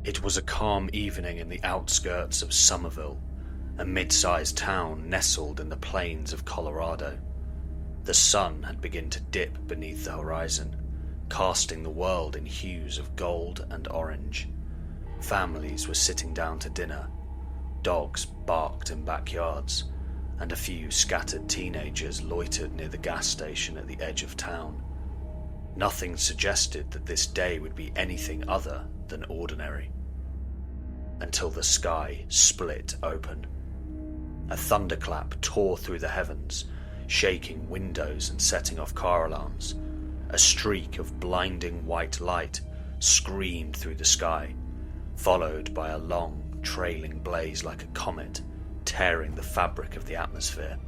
It was a calm evening in the outskirts of Somerville, a mid-sized town nestled in the plains of Colorado. The sun had begun to dip beneath the horizon, casting the world in hues of gold and orange. Families were sitting down to dinner. Dogs barked in backyards, and a few scattered teenagers loitered near the gas station at the edge of town. Nothing suggested that this day would be anything other than ordinary. Until the sky split open. A thunderclap tore through the heavens, shaking windows and setting off car alarms. A streak of blinding white light screamed through the sky, followed by a long, trailing blaze like a comet, tearing the fabric of the atmosphere.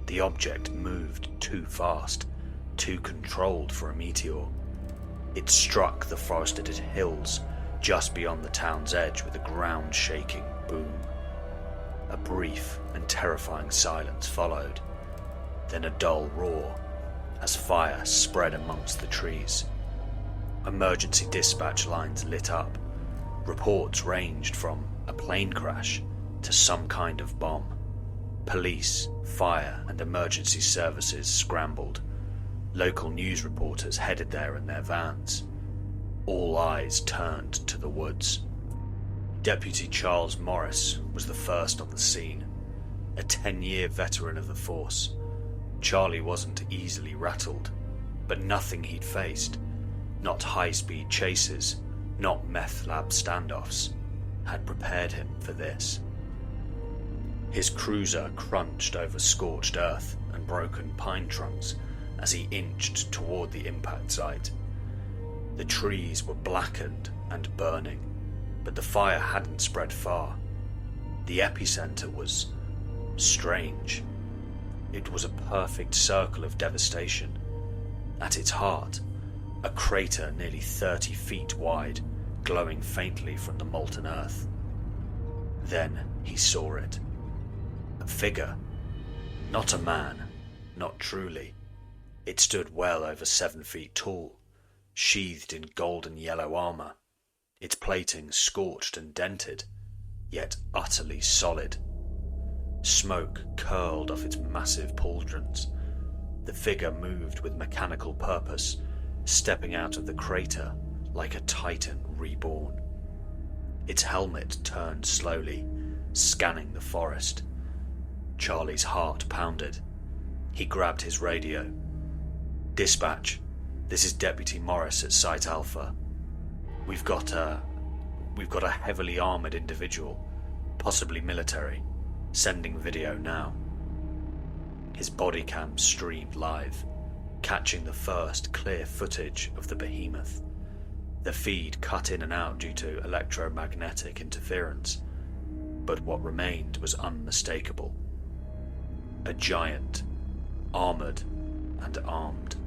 The object moved too fast, too controlled for a meteor. It struck the forested hills just beyond the town's edge with a ground-shaking boom. A brief and terrifying silence followed, then a dull roar as fire spread amongst the trees. Emergency dispatch lines lit up. Reports ranged from a plane crash to some kind of bomb. Police, fire, and emergency services scrambled. Local news reporters headed there in their vans. All eyes turned to the woods. Deputy Charles Morris was the first on the scene, a 10-year veteran of the force. Charlie wasn't easily rattled, but nothing he'd faced, not high-speed chases, not meth lab standoffs, had prepared him for this. His cruiser crunched over scorched earth and broken pine trunks as he inched toward the impact site. The trees were blackened and burning, but the fire hadn't spread far. The epicenter was strange. It was a perfect circle of devastation. At its heart, a crater nearly 30 feet wide, glowing faintly from the molten earth. Then he saw it. A figure. Not a man, not truly. It stood well over 7 feet tall, sheathed in golden yellow armor, its plating scorched and dented, yet utterly solid. Smoke curled off its massive pauldrons. The figure moved with mechanical purpose, stepping out of the crater like a titan reborn. Its helmet turned slowly, scanning the forest. Charlie's heart pounded. He grabbed his radio. "Dispatch, this is Deputy Morris at Site Alpha. We've got a heavily armored individual, possibly military, sending video now." His body cam streamed live, catching the first clear footage of the behemoth. The feed cut in and out due to electromagnetic interference, but what remained was unmistakable. A giant, armored and armed.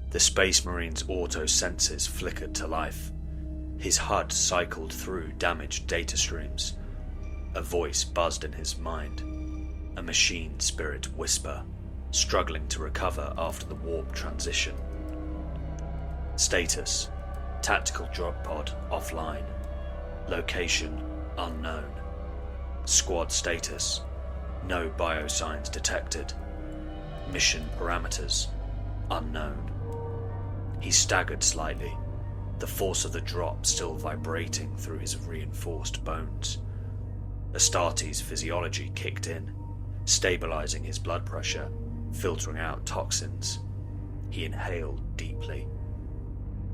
The Space Marine's auto senses flickered to life. His HUD cycled through damaged data streams. A voice buzzed in his mind, a machine spirit whisper, struggling to recover after the warp transition. Status: tactical drop pod offline. Location unknown. Squad status: no biosigns detected. Mission parameters unknown. He staggered slightly, the force of the drop still vibrating through his reinforced bones. Astartes' physiology kicked in, stabilizing his blood pressure, filtering out toxins. He inhaled deeply.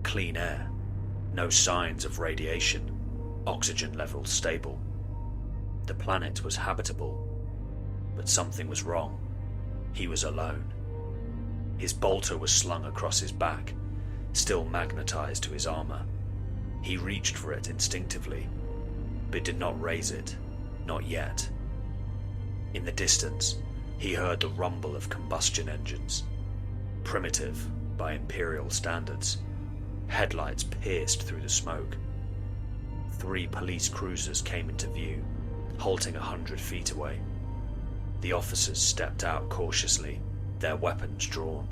Clean air, no signs of radiation, oxygen levels stable. The planet was habitable, but something was wrong. He was alone. His bolter was slung across his back, still magnetized to his armor. He reached for it instinctively, but did not raise it, not yet. In the distance, he heard the rumble of combustion engines. Primitive by Imperial standards, headlights pierced through the smoke. 3 police cruisers came into view, halting 100 feet away. The officers stepped out cautiously, their weapons drawn.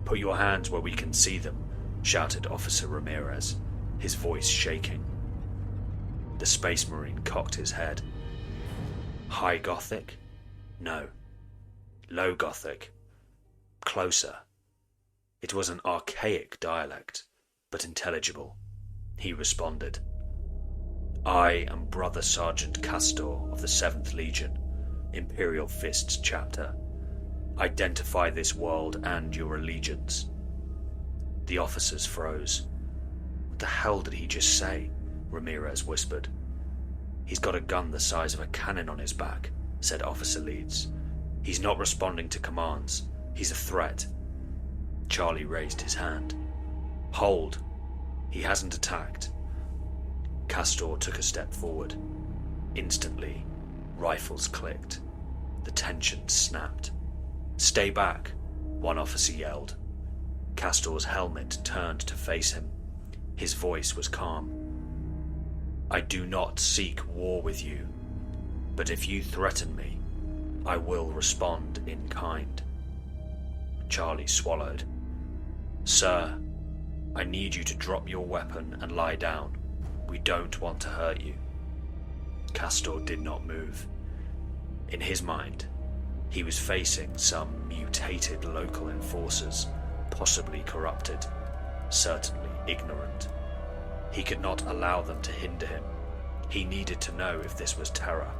"Put your hands where we can see them," shouted Officer Ramirez. his voice shaking. The Space Marine cocked his head. High Gothic? No. Low Gothic? Closer. It was an archaic dialect, but intelligible. He responded. I am Brother Sergeant Castor of the 7th Legion, Imperial Fists Chapter. Identify this world and your allegiance. The officers froze. What the hell did he just say? Ramirez whispered. He's got a gun the size of a cannon on his back, said Officer Leeds. He's not responding to commands. He's a threat. Charlie raised his hand. Hold. He hasn't attacked. Castor took a step forward. Instantly, rifles clicked. The tension snapped. Stay back, one officer yelled. Castor's helmet turned to face him. His voice was calm. I do not seek war with you, but if you threaten me, I will respond in kind. Charlie swallowed. Sir, I need you to drop your weapon and lie down. We don't want to hurt you. Castor did not move. In his mind, he was facing some mutated local enforcers, possibly corrupted, certainly ignorant. He could not allow them to hinder him. He needed to know if this was Terra.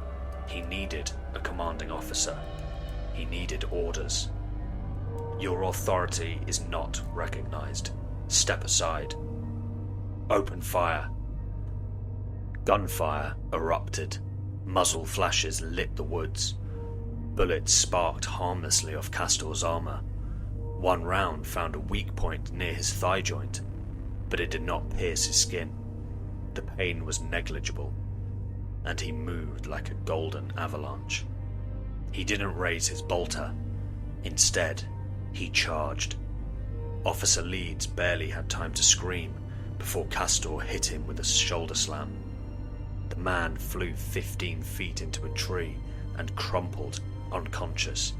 He needed a commanding officer. He needed orders. Your authority is not recognized. Step aside. Open fire. Gunfire erupted. Muzzle flashes lit the woods. Bullets sparked harmlessly off Castor's armor. One round found a weak point near his thigh joint, but it did not pierce his skin. The pain was negligible, and he moved like a golden avalanche. He didn't raise his bolter. Instead, he charged. Officer Leeds barely had time to scream before Castor hit him with a shoulder slam. The man flew 15 feet into a tree and crumpled, unconscious.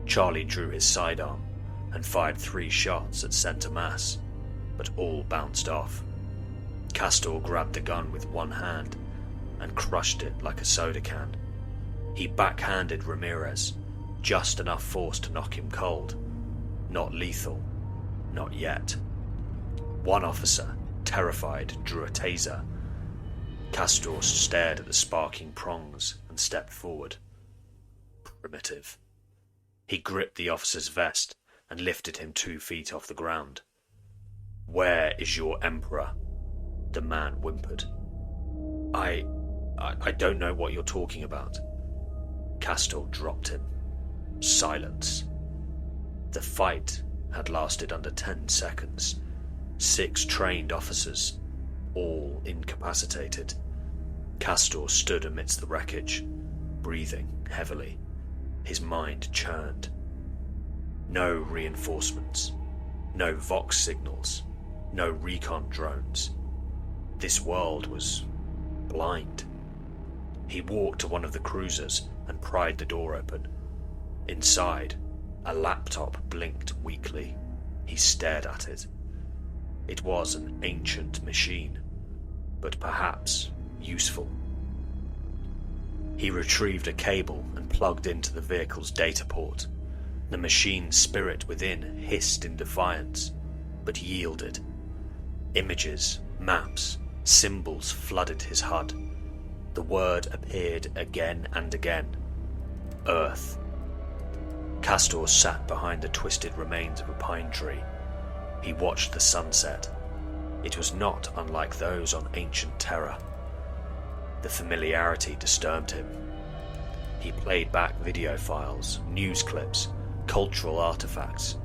Charlie drew his sidearm and fired 3 shots at center mass, but all bounced off. Castor grabbed the gun with one hand and crushed it like a soda can. He backhanded Ramirez, just enough force to knock him cold. Not lethal, not yet. One officer, terrified, drew a taser. Castor stared at the sparking prongs and stepped forward. Primitive. He gripped the officer's vest and lifted him 2 feet off the ground. Where is your emperor? The man whimpered. I don't know what you're talking about. Castor dropped him. Silence. The fight had lasted under 10 seconds. 6 trained officers, all incapacitated. Castor stood amidst the wreckage, breathing heavily. His mind churned. No reinforcements, no Vox signals, no recon drones. This world was blind. He walked to one of the cruisers and pried the door open. Inside, a laptop blinked weakly. He stared at it. It was an ancient machine, but perhaps useful. He retrieved a cable and plugged into the vehicle's data port. The machine's spirit within hissed in defiance, but yielded. Images, maps, symbols flooded his HUD. The word appeared again and again. Earth. Castor sat behind the twisted remains of a pine tree. He watched the sunset. It was not unlike those on ancient Terra. The familiarity disturbed him. He played back video files, news clips, cultural artifacts.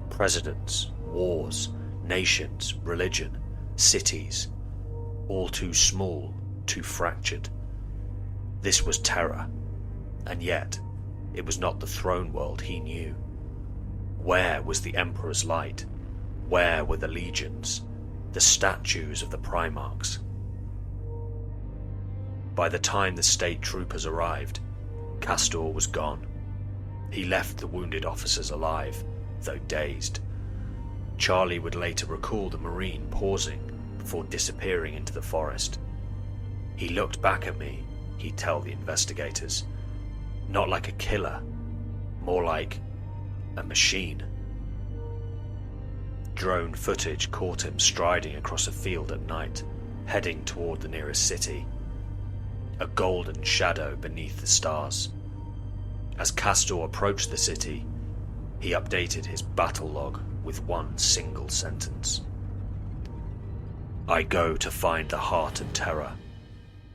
Presidents, wars, nations, religion, cities. All too small, too fractured. This was Terra, and yet it was not the throne world he knew. Where was the Emperor's light? Where were the legions, the statues of the Primarchs? By the time the state troopers arrived, Castor was gone. He left the wounded officers alive, though dazed. Charlie would later recall the Marine pausing before disappearing into the forest. He looked back at me, he'd tell the investigators. Not like a killer, more like a machine. Drone footage caught him striding across a field at night, heading toward the nearest city. A golden shadow beneath the stars. As Castor approached the city, he updated his battle log with one single sentence. I go to find the heart of Terra.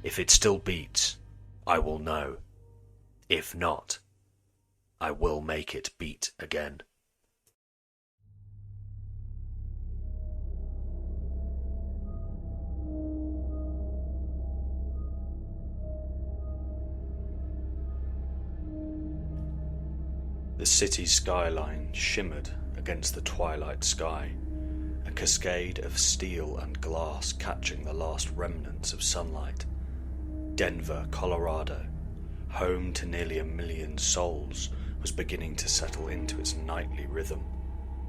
If it still beats, I will know. If not, I will make it beat again. The city's skyline shimmered against the twilight sky, a cascade of steel and glass catching the last remnants of sunlight. Denver, Colorado, home to nearly 1 million souls, was beginning to settle into its nightly rhythm.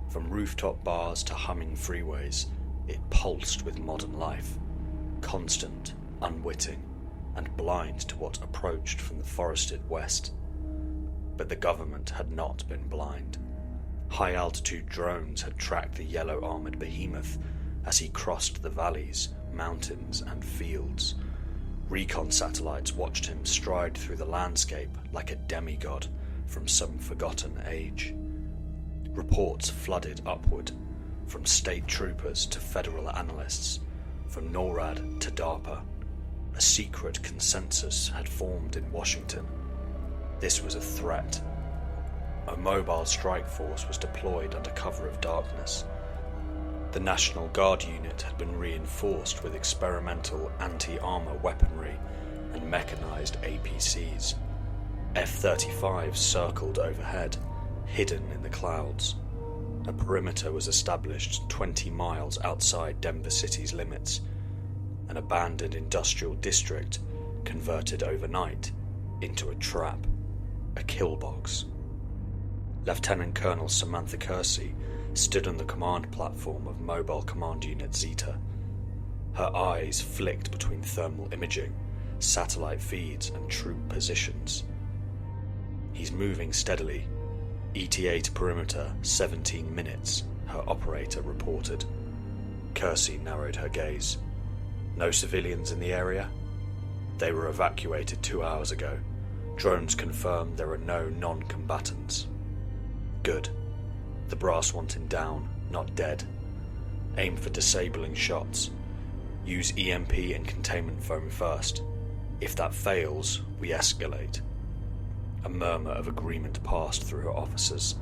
From rooftop bars to humming freeways, it pulsed with modern life, constant, unwitting, and blind to what approached from the forested west. But the government had not been blind. High-altitude drones had tracked the yellow-armoured behemoth as he crossed the valleys, mountains, and fields. Recon satellites watched him stride through the landscape like a demigod from some forgotten age. Reports flooded upward, from state troopers to federal analysts, from NORAD to DARPA. A secret consensus had formed in Washington. This was a threat. A mobile strike force was deployed under cover of darkness. The National Guard unit had been reinforced with experimental anti-armor weaponry and mechanized APCs. F-35s circled overhead, hidden in the clouds. A perimeter was established 20 miles outside Denver City's limits. An abandoned industrial district converted overnight into a trap. A kill box. Lieutenant Colonel Samantha Kersey stood on the command platform of Mobile Command Unit Zeta. Her eyes flicked between thermal imaging, satellite feeds, and troop positions. He's moving steadily. ETA to perimeter, 17 minutes, her operator reported. Kersey narrowed her gaze. No civilians in the area? They were evacuated 2 hours ago. Drones confirm there are no non-combatants. Good. The brass want him down, not dead. Aim for disabling shots. Use EMP and containment foam first. If that fails, we escalate. A murmur of agreement passed through her officers.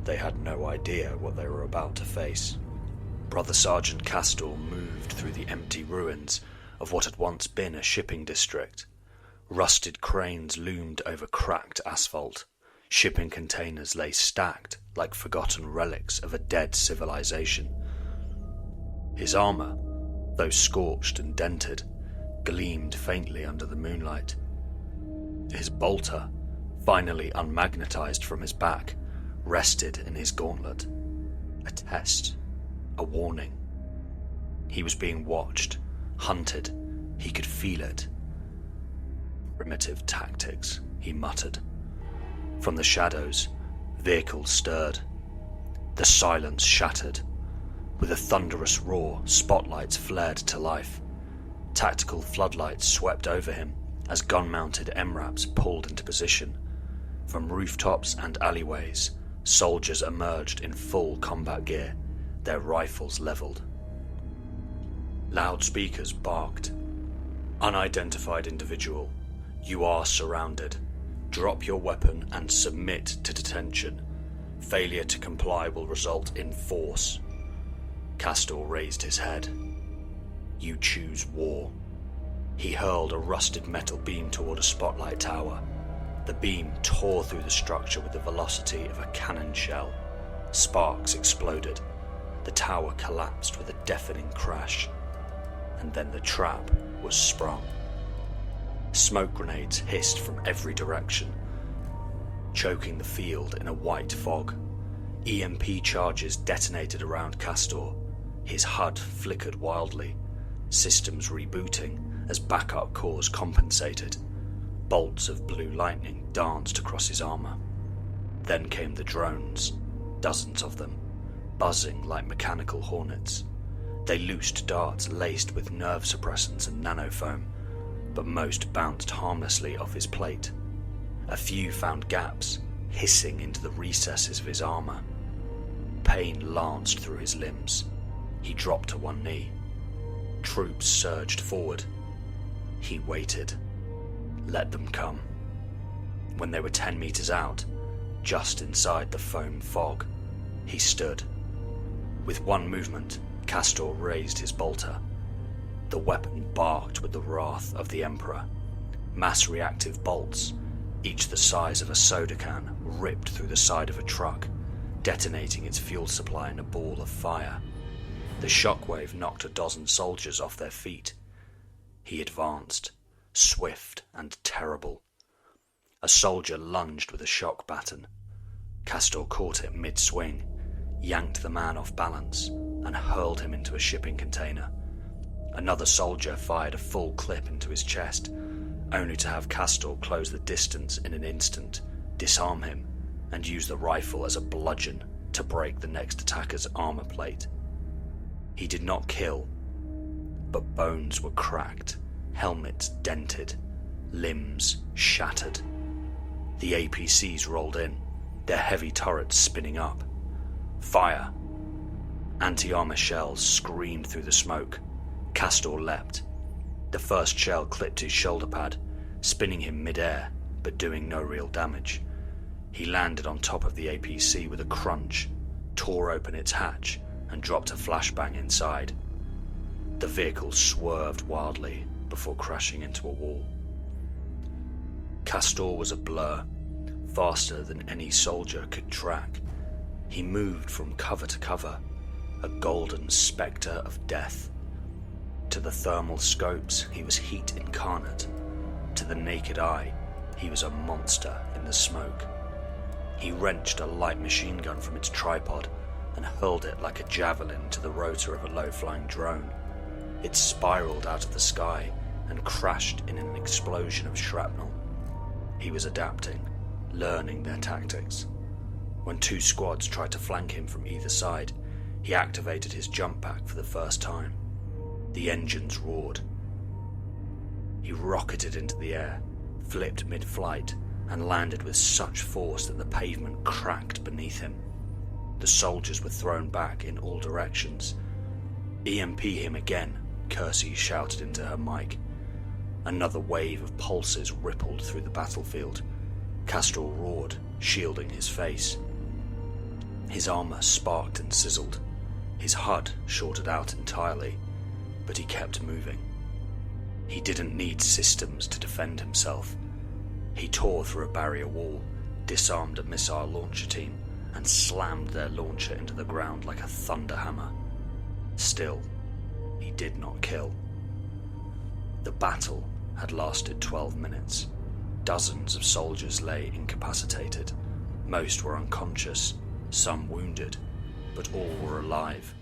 They had no idea what they were about to face. Brother Sergeant Castor moved through the empty ruins of what had once been a shipping district. Rusted cranes loomed over cracked asphalt. Shipping containers lay stacked like forgotten relics of a dead civilization. His armor, though scorched and dented, gleamed faintly under the moonlight. His bolter, finally unmagnetized from his back, rested in his gauntlet. A test, a warning. He was being watched, hunted. He could feel it. Primitive tactics, he muttered. From the shadows, vehicles stirred. The silence shattered. With a thunderous roar, spotlights flared to life. Tactical floodlights swept over him as gun-mounted MRAPs pulled into position. From rooftops and alleyways, soldiers emerged in full combat gear, their rifles leveled. Loudspeakers barked. Unidentified individual, you are surrounded. Drop your weapon and submit to detention. Failure to comply will result in force. Castor raised his head. You choose war. He hurled a rusted metal beam toward a spotlight tower. The beam tore through the structure with the velocity of a cannon shell. Sparks exploded. The tower collapsed with a deafening crash. And then the trap was sprung. Smoke grenades hissed from every direction, choking the field in a white fog. EMP charges detonated around Castor. His HUD flickered wildly, systems rebooting as backup cores compensated. Bolts of blue lightning danced across his armor. Then came the drones, dozens of them, buzzing like mechanical hornets. They loosed darts laced with nerve suppressants and nanofoam, but most bounced harmlessly off his plate. A few found gaps, hissing into the recesses of his armor. Pain lanced through his limbs. He dropped to one knee. Troops surged forward. He waited. Let them come. When they were 10 meters out, just inside the foam fog, he stood. With one movement, Castor raised his bolter. The weapon barked with the wrath of the Emperor. Mass-reactive bolts, each the size of a soda can, ripped through the side of a truck, detonating its fuel supply in a ball of fire. The shockwave knocked a dozen soldiers off their feet. He advanced, swift and terrible. A soldier lunged with a shock baton. Castor caught it mid-swing, yanked the man off balance, and hurled him into a shipping container. Another soldier fired a full clip into his chest, only to have Castor close the distance in an instant, disarm him, and use the rifle as a bludgeon to break the next attacker's armor plate. He did not kill, but bones were cracked, helmets dented, limbs shattered. The APCs rolled in, their heavy turrets spinning up. Fire! Anti-armor shells screamed through the smoke. Castor leapt. The first shell clipped his shoulder pad, spinning him mid-air, but doing no real damage. He landed on top of the APC with a crunch, tore open its hatch, and dropped a flashbang inside. The vehicle swerved wildly before crashing into a wall. Castor was a blur, faster than any soldier could track. He moved from cover to cover, a golden spectre of death. To the thermal scopes, he was heat incarnate. To the naked eye, he was a monster in the smoke. He wrenched a light machine gun from its tripod and hurled it like a javelin to the rotor of a low-flying drone. It spiraled out of the sky and crashed in an explosion of shrapnel. He was adapting, learning their tactics. When two squads tried to flank him from either side, he activated his jump pack for the first time. The engines roared. He rocketed into the air, flipped mid-flight, and landed with such force that the pavement cracked beneath him. The soldiers were thrown back in all directions. "EMP him again," Kersey shouted into her mic. Another wave of pulses rippled through the battlefield. Castor roared, shielding his face. His armor sparked and sizzled. His HUD shorted out entirely, but he kept moving. He didn't need systems to defend himself. He tore through a barrier wall, disarmed a missile launcher team, and slammed their launcher into the ground like a thunderhammer. Still, he did not kill. The battle had lasted 12 minutes. Dozens of soldiers lay incapacitated. Most were unconscious, some wounded, but all were alive.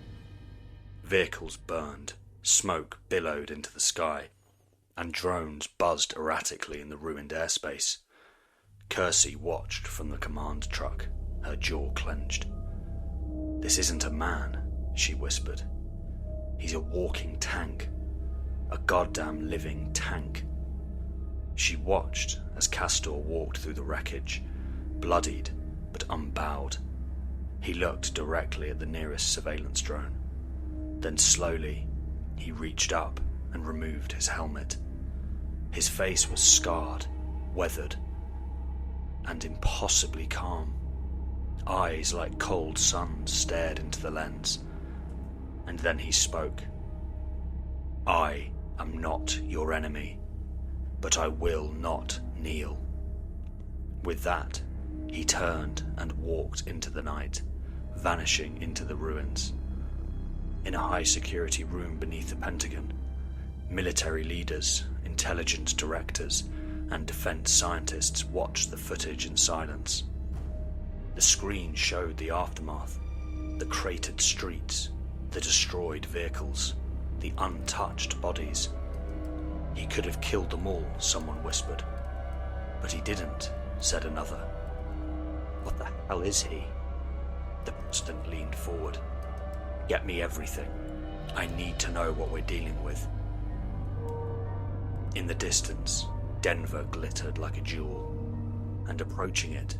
Vehicles burned, smoke billowed into the sky, and drones buzzed erratically in the ruined airspace. Kersey watched from the command truck, her jaw clenched. "This isn't a man," she whispered. "He's a walking tank. A goddamn living tank." She watched as Castor walked through the wreckage, bloodied but unbowed. He looked directly at the nearest surveillance drone. Then slowly, he reached up and removed his helmet. His face was scarred, weathered, and impossibly calm. Eyes like cold suns stared into the lens. And then he spoke. "I am not your enemy, but I will not kneel." With that, he turned and walked into the night, vanishing into the ruins. In a high-security room beneath the Pentagon, military leaders, intelligence directors, and defense scientists watched the footage in silence. The screen showed the aftermath, the cratered streets, The destroyed vehicles, the untouched bodies. He could have killed them all, someone whispered. But he didn't, said another. What the hell is he? The president leaned forward. Get me everything. I need to know what we're dealing with. In the distance, Denver glittered like a jewel, and approaching it,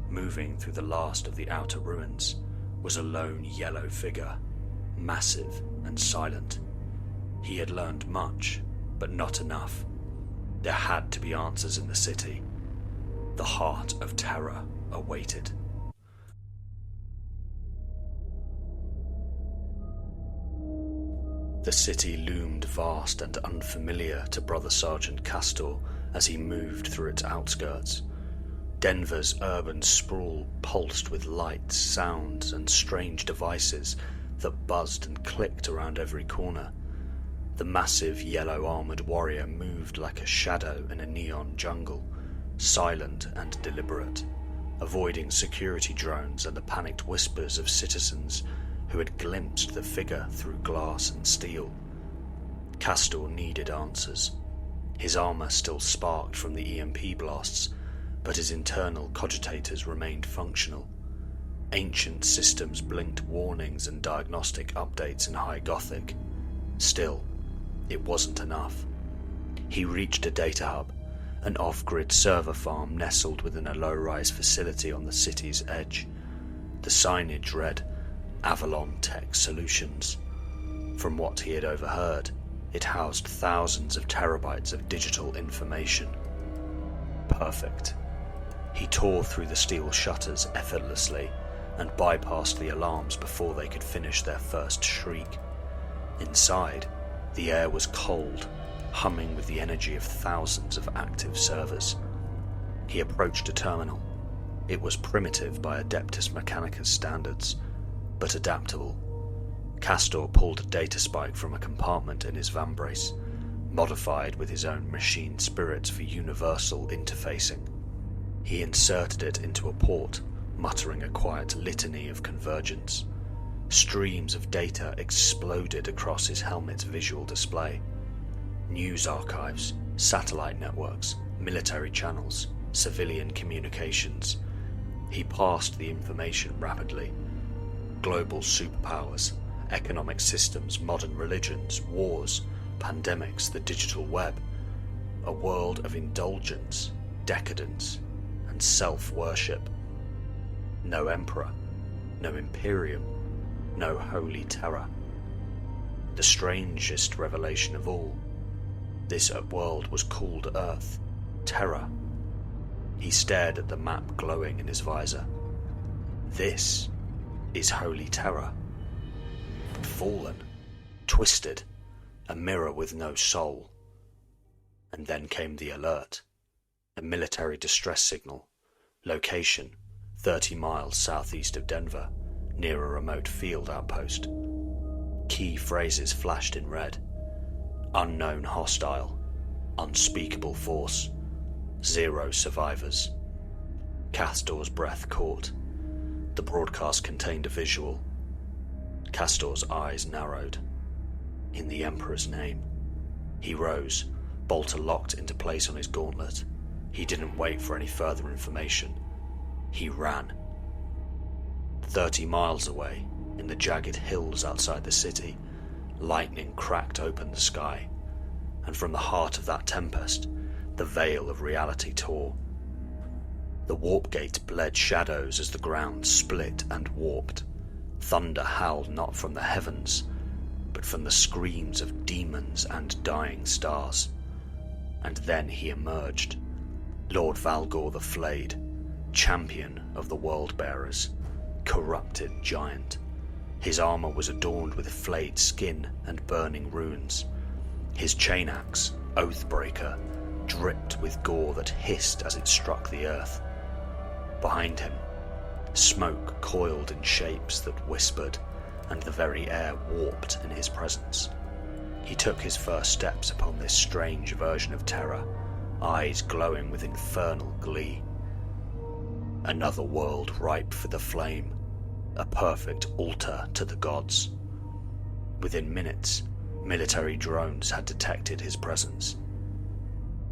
moving through the last of the outer ruins, was a lone yellow figure, massive and silent. He had learned much, but not enough. There had to be answers in the city. The heart of Terra awaited. The city loomed vast and unfamiliar to Brother Sergeant Castor as he moved through its outskirts. Denver's urban sprawl pulsed with lights, sounds, and strange devices that buzzed and clicked around every corner. The massive yellow-armoured warrior moved like a shadow in a neon jungle, silent and deliberate, avoiding security drones and the panicked whispers of citizens who had glimpsed the figure through glass and steel. Castor needed answers. His armour still sparked from the EMP blasts, but his internal cogitators remained functional. Ancient systems blinked warnings and diagnostic updates in High Gothic. Still, it wasn't enough. He reached a data hub, an off-grid server farm nestled within a low-rise facility on the city's edge. The signage read, Avalon Tech Solutions. From what he had overheard, it housed thousands of terabytes of digital information. Perfect. He tore through the steel shutters effortlessly and bypassed the alarms before they could finish their first shriek. Inside, the air was cold, humming with the energy of thousands of active servers. He approached a terminal. It was primitive by Adeptus Mechanicus standards, but adaptable. Castor pulled a data spike from a compartment in his vambrace, modified with his own machine spirits for universal interfacing. He inserted it into a port, muttering a quiet litany of convergence. Streams of data exploded across his helmet's visual display. News archives, satellite networks, military channels, civilian communications. He parsed the information rapidly. Global superpowers, economic systems, modern religions, wars, pandemics, the digital web. A world of indulgence, decadence, and self-worship. No emperor, no imperium, no holy terror. The strangest revelation of all, this world was called Earth, Terra. He stared at the map glowing in his visor. This is holy Terra. Fallen, twisted, a mirror with no soul. And then came the alert. A military distress signal. Location, 30 miles southeast of Denver, near a remote field outpost. Key phrases flashed in red. Unknown hostile. Unspeakable force. 0 survivors. Castor's breath caught. The broadcast contained a visual. Castor's eyes narrowed. In the Emperor's name. He rose, bolter locked into place on his gauntlet. He didn't wait for any further information. He ran. 30 miles away, in the jagged hills outside the city, lightning cracked open the sky, and from the heart of that tempest, the veil of reality tore. The warp gate bled shadows as the ground split and warped. Thunder howled not from the heavens, but from the screams of demons and dying stars. And then he emerged, Lord Valgor the Flayed, champion of the World-Bearers, corrupted giant. His armor was adorned with flayed skin and burning runes. His chain axe, Oathbreaker, dripped with gore that hissed as it struck the earth. Behind him, smoke coiled in shapes that whispered, and the very air warped in his presence. He took his first steps upon this strange version of Terra, eyes glowing with infernal glee. Another world ripe for the flame, a perfect altar to the gods. Within minutes, military drones had detected his presence.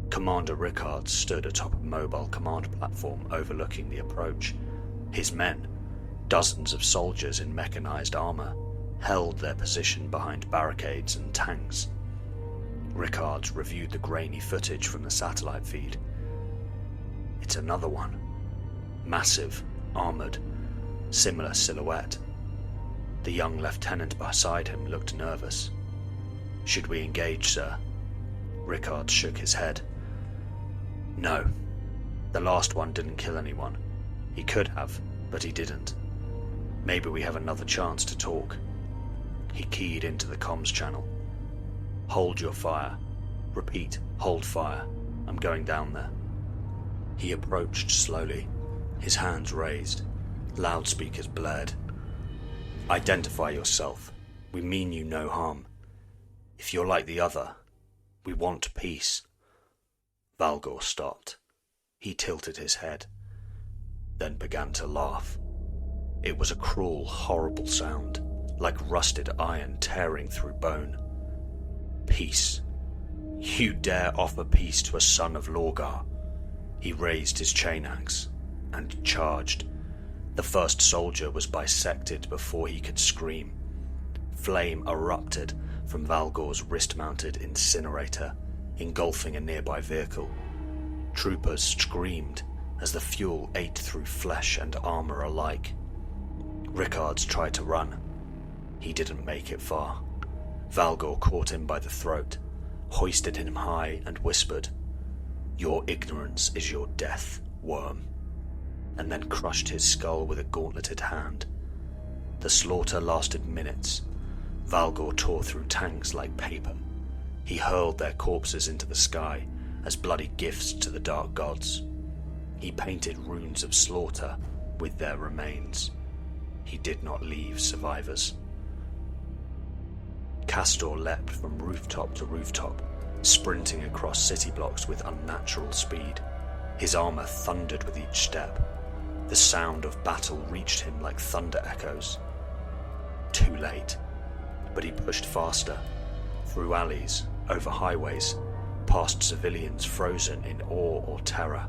Commander Rickard stood atop a mobile command platform overlooking the approach. His men, dozens of soldiers in mechanized armor, held their position behind barricades and tanks. Rickard reviewed the grainy footage from the satellite feed. It's another one. Massive, armored, similar silhouette. The young lieutenant beside him looked nervous. "Should we engage, sir?" Rickard shook his head. "No. The last one didn't kill anyone. He could have, but he didn't. Maybe we have another chance to talk." He keyed into the comms channel. "Hold your fire. Repeat, hold fire. I'm going down there." He approached slowly, his hands raised. Loudspeakers blared. "Identify yourself. We mean you no harm. If you're like the other, we want peace." Valgor stopped. He tilted his head, then began to laugh. It was a cruel, horrible sound, like rusted iron tearing through bone. "Peace? You dare offer peace to a son of Lorgar?" He raised his chain axe and charged. The first soldier was bisected before he could scream. Flame erupted from Valgor's wrist-mounted incinerator, engulfing a nearby vehicle. Troopers screamed as the fuel ate through flesh and armor alike. Rickards tried to run. He didn't make it far. Valgor caught him by the throat, hoisted him high and whispered, "Your ignorance is your death, worm," and then crushed his skull with a gauntleted hand. The slaughter lasted minutes. Valgor tore through tanks like paper. He hurled their corpses into the sky as bloody gifts to the dark gods. He painted runes of slaughter with their remains. He did not leave survivors. Castor leapt from rooftop to rooftop, sprinting across city blocks with unnatural speed. His armor thundered with each step. The sound of battle reached him like thunder echoes. Too late, but he pushed faster, through alleys, over highways, past civilians frozen in awe or terror.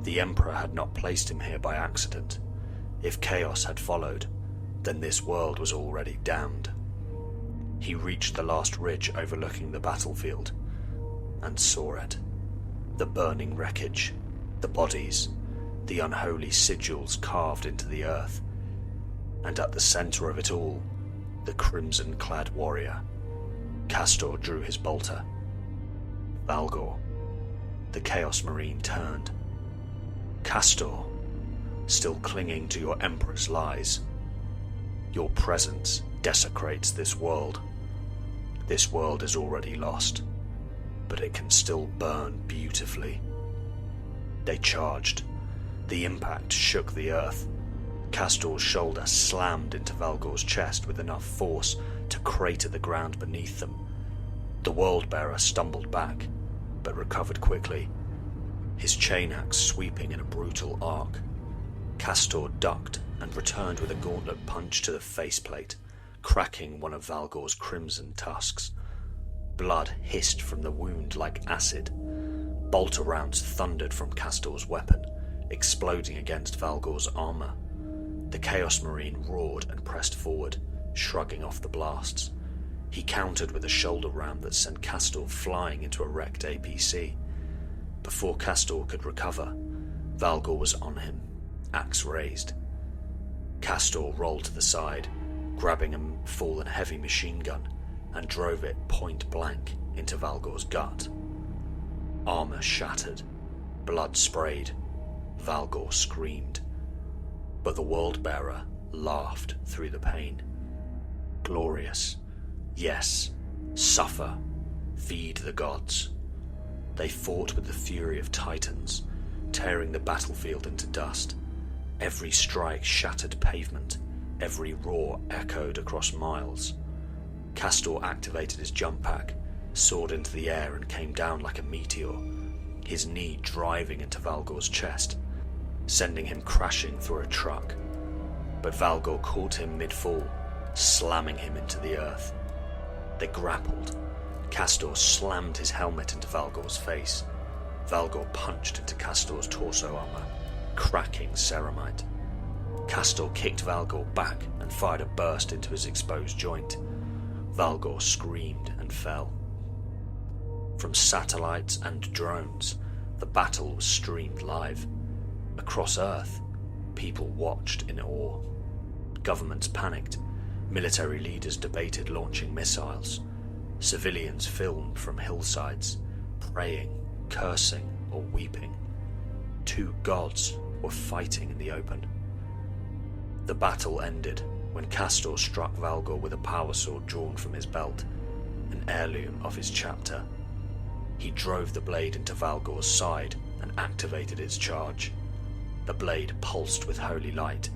The Emperor had not placed him here by accident. If chaos had followed, then this world was already damned. He reached the last ridge overlooking the battlefield, and saw it. The burning wreckage, the bodies, the unholy sigils carved into the earth, and at the center of it all, the crimson-clad warrior. Castor drew his bolter. Valgor. The Chaos Marine turned. "Castor, still clinging to your Emperor's lies. Your presence desecrates this world. This world is already lost, but it can still burn beautifully." They charged. The impact shook the earth. Castor's shoulder slammed into Valgor's chest with enough force to crater the ground beneath them. The World-Bearer stumbled back, but recovered quickly, his chain axe sweeping in a brutal arc. Castor ducked and returned with a gauntlet punch to the faceplate, cracking one of Valgor's crimson tusks. Blood hissed from the wound like acid. Bolter rounds thundered from Castor's weapon, exploding against Valgor's armor. The Chaos Marine roared and pressed forward, shrugging off the blasts. He countered with a shoulder ram that sent Castor flying into a wrecked APC. Before Castor could recover, Valgor was on him, axe raised. Castor rolled to the side, grabbing a fallen heavy machine gun, and drove it point blank into Valgor's gut. Armor shattered, blood sprayed. Valgor screamed, but the World-Bearer laughed through the pain. Glorious. Yes, suffer. Feed the gods. They fought with the fury of titans, tearing the battlefield into dust. Every strike shattered pavement, every roar echoed across miles. Castor activated his jump pack, soared into the air and came down like a meteor, his knee driving into Valgor's chest, sending him crashing through a truck. But Valgor caught him mid-fall, slamming him into the earth. They grappled. Castor slammed his helmet into Valgor's face. Valgor punched into Castor's torso armor, cracking ceramite. Castor kicked Valgor back and fired a burst into his exposed joint. Valgor screamed and fell. From satellites and drones, the battle was streamed live. Across Earth, people watched in awe. Governments panicked. Military leaders debated launching missiles. Civilians filmed from hillsides, praying, cursing, or weeping. Two gods were fighting in the open. The battle ended when Castor struck Valgor with a power sword drawn from his belt, an heirloom of his chapter. He drove the blade into Valgor's side and activated its charge. The blade pulsed with holy light.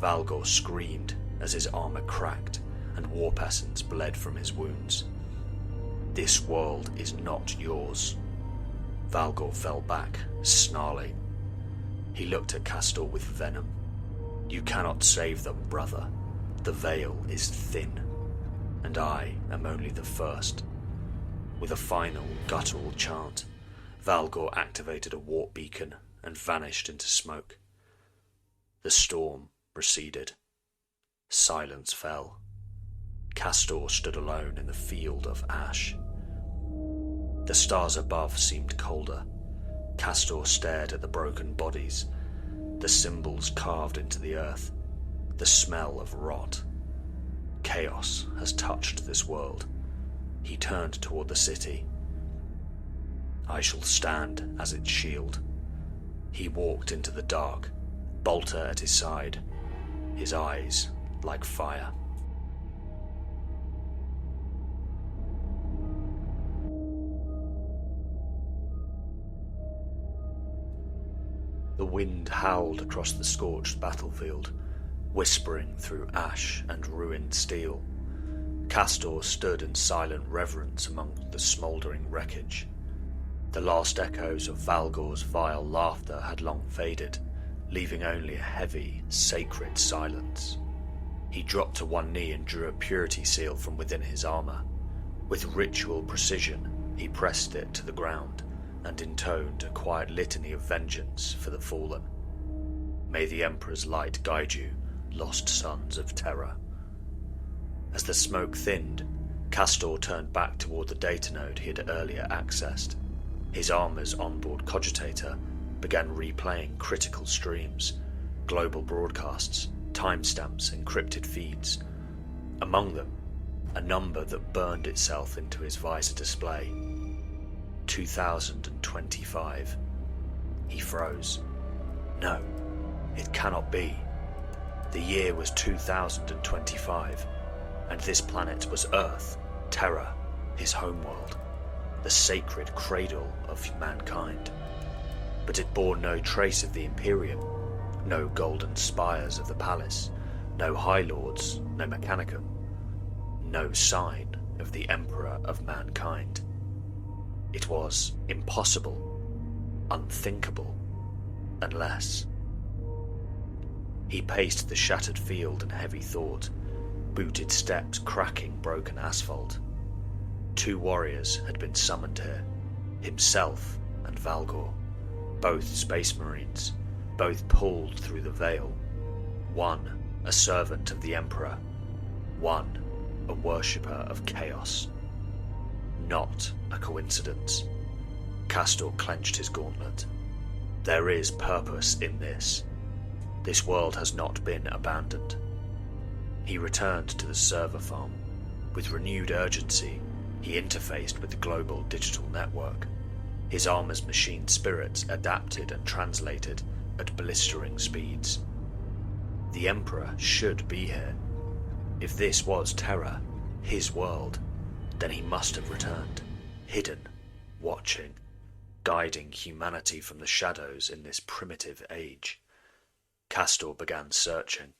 Valgor screamed as his armor cracked and warp essence bled from his wounds. "This world is not yours." Valgor fell back, snarling. He looked at Castor with venom. "You cannot save them, brother. The veil is thin, and I am only the first." With a final, guttural chant, Valgor activated a warp beacon and vanished into smoke. The storm receded. Silence fell. Castor stood alone in the field of ash. The stars above seemed colder. Castor stared at the broken bodies, the symbols carved into the earth, the smell of rot. Chaos has touched this world. He turned toward the city. "I shall stand as its shield." He walked into the dark, Bolter at his side, his eyes like fire. The wind howled across the scorched battlefield, whispering through ash and ruined steel. Castor stood in silent reverence among the smouldering wreckage. The last echoes of Valgor's vile laughter had long faded, leaving only a heavy, sacred silence. He dropped to one knee and drew a purity seal from within his armor. With ritual precision, he pressed it to the ground and intoned a quiet litany of vengeance for the fallen. "May the Emperor's light guide you, lost sons of Terra." As the smoke thinned, Castor turned back toward the data node he had earlier accessed. His armor's onboard cogitator began replaying critical streams, global broadcasts, timestamps, encrypted feeds. Among them, a number that burned itself into his visor display. 2025. He froze. No, it cannot be. The year was 2025, and this planet was Earth, Terra, his homeworld, the sacred cradle of mankind. But it bore no trace of the Imperium, no golden spires of the palace, no High Lords, no Mechanicum, no sign of the Emperor of mankind. It was impossible, unthinkable, unless... He paced the shattered field in heavy thought, booted steps cracking broken asphalt. Two warriors had been summoned here, himself and Valgor, both space marines, both pulled through the veil. One, a servant of the Emperor, one, a worshipper of chaos. Not a coincidence. Castor clenched his gauntlet. There is purpose in this. This world has not been abandoned. He returned to the server farm. With renewed urgency, he interfaced with the global digital network. His armor's machine spirits adapted and translated at blistering speeds. The Emperor should be here. If this was Terra, his world, then he must have returned, hidden, watching, guiding humanity from the shadows in this primitive age. Castor began searching.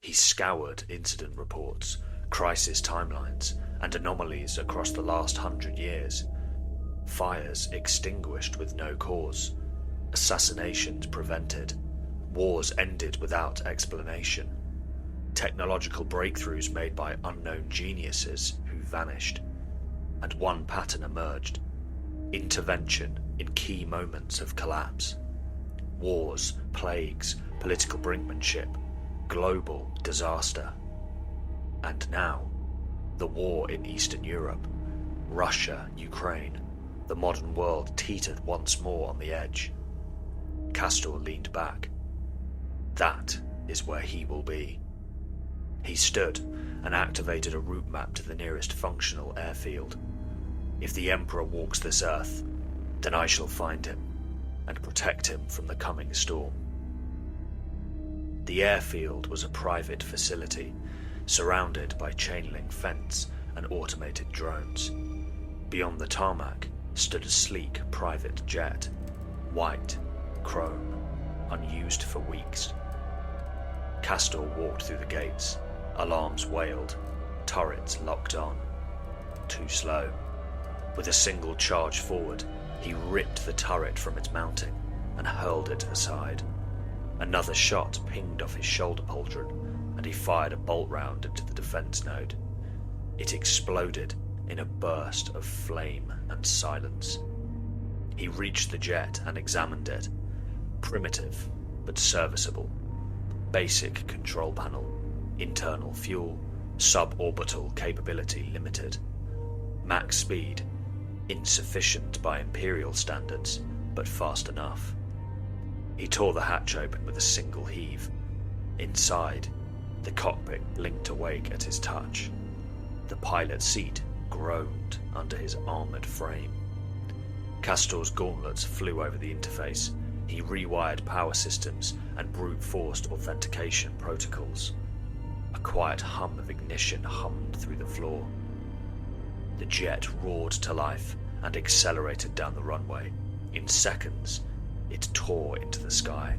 He scoured incident reports, crisis timelines, and anomalies across the last 100 years. Fires extinguished with no cause, assassinations prevented, wars ended without explanation. technological breakthroughs made by unknown geniuses who vanished, and one pattern emerged: intervention in key moments of collapse. Wars, plagues, political brinkmanship, global disaster. And now, the war in Eastern Europe, Russia, Ukraine, the modern world teetered once more on the edge. Castor leaned back. That is where he will be. He stood and activated a route map to the nearest functional airfield. If the Emperor walks this earth, then I shall find him and protect him from the coming storm. The airfield was a private facility, surrounded by chain-link fence and automated drones. Beyond the tarmac stood a sleek private jet, white, chrome, unused for weeks. Castor walked through the gates. Alarms wailed, turrets locked on. Too slow. With a single charge forward, he ripped the turret from its mounting and hurled it aside. Another shot pinged off his shoulder pauldron, and he fired a bolt round into the defense node. It exploded in a burst of flame and silence. He reached the jet and examined it. Primitive, but serviceable. Basic control panel, internal fuel, suborbital capability limited. Max speed, insufficient by Imperial standards, but fast enough. He tore the hatch open with a single heave. Inside, the cockpit blinked awake at his touch. The pilot's seat groaned under his armoured frame. Castor's gauntlets flew over the interface. He rewired power systems and brute-forced authentication protocols. A quiet hum of ignition hummed through the floor. The jet roared to life and accelerated down the runway. In seconds, it tore into the sky.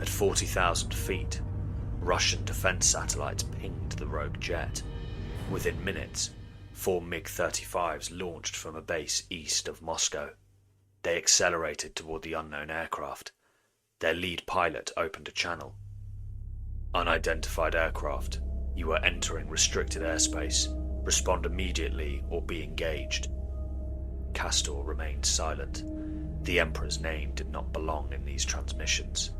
At 40,000 feet, Russian defense satellites pinged the rogue jet. Within minutes, 4 MiG-35s launched from a base east of Moscow. They accelerated toward the unknown aircraft. Their lead pilot opened a channel. "Unidentified aircraft. You are entering restricted airspace. Respond immediately or be engaged." Castor remained silent. The Emperor's name did not belong in these transmissions.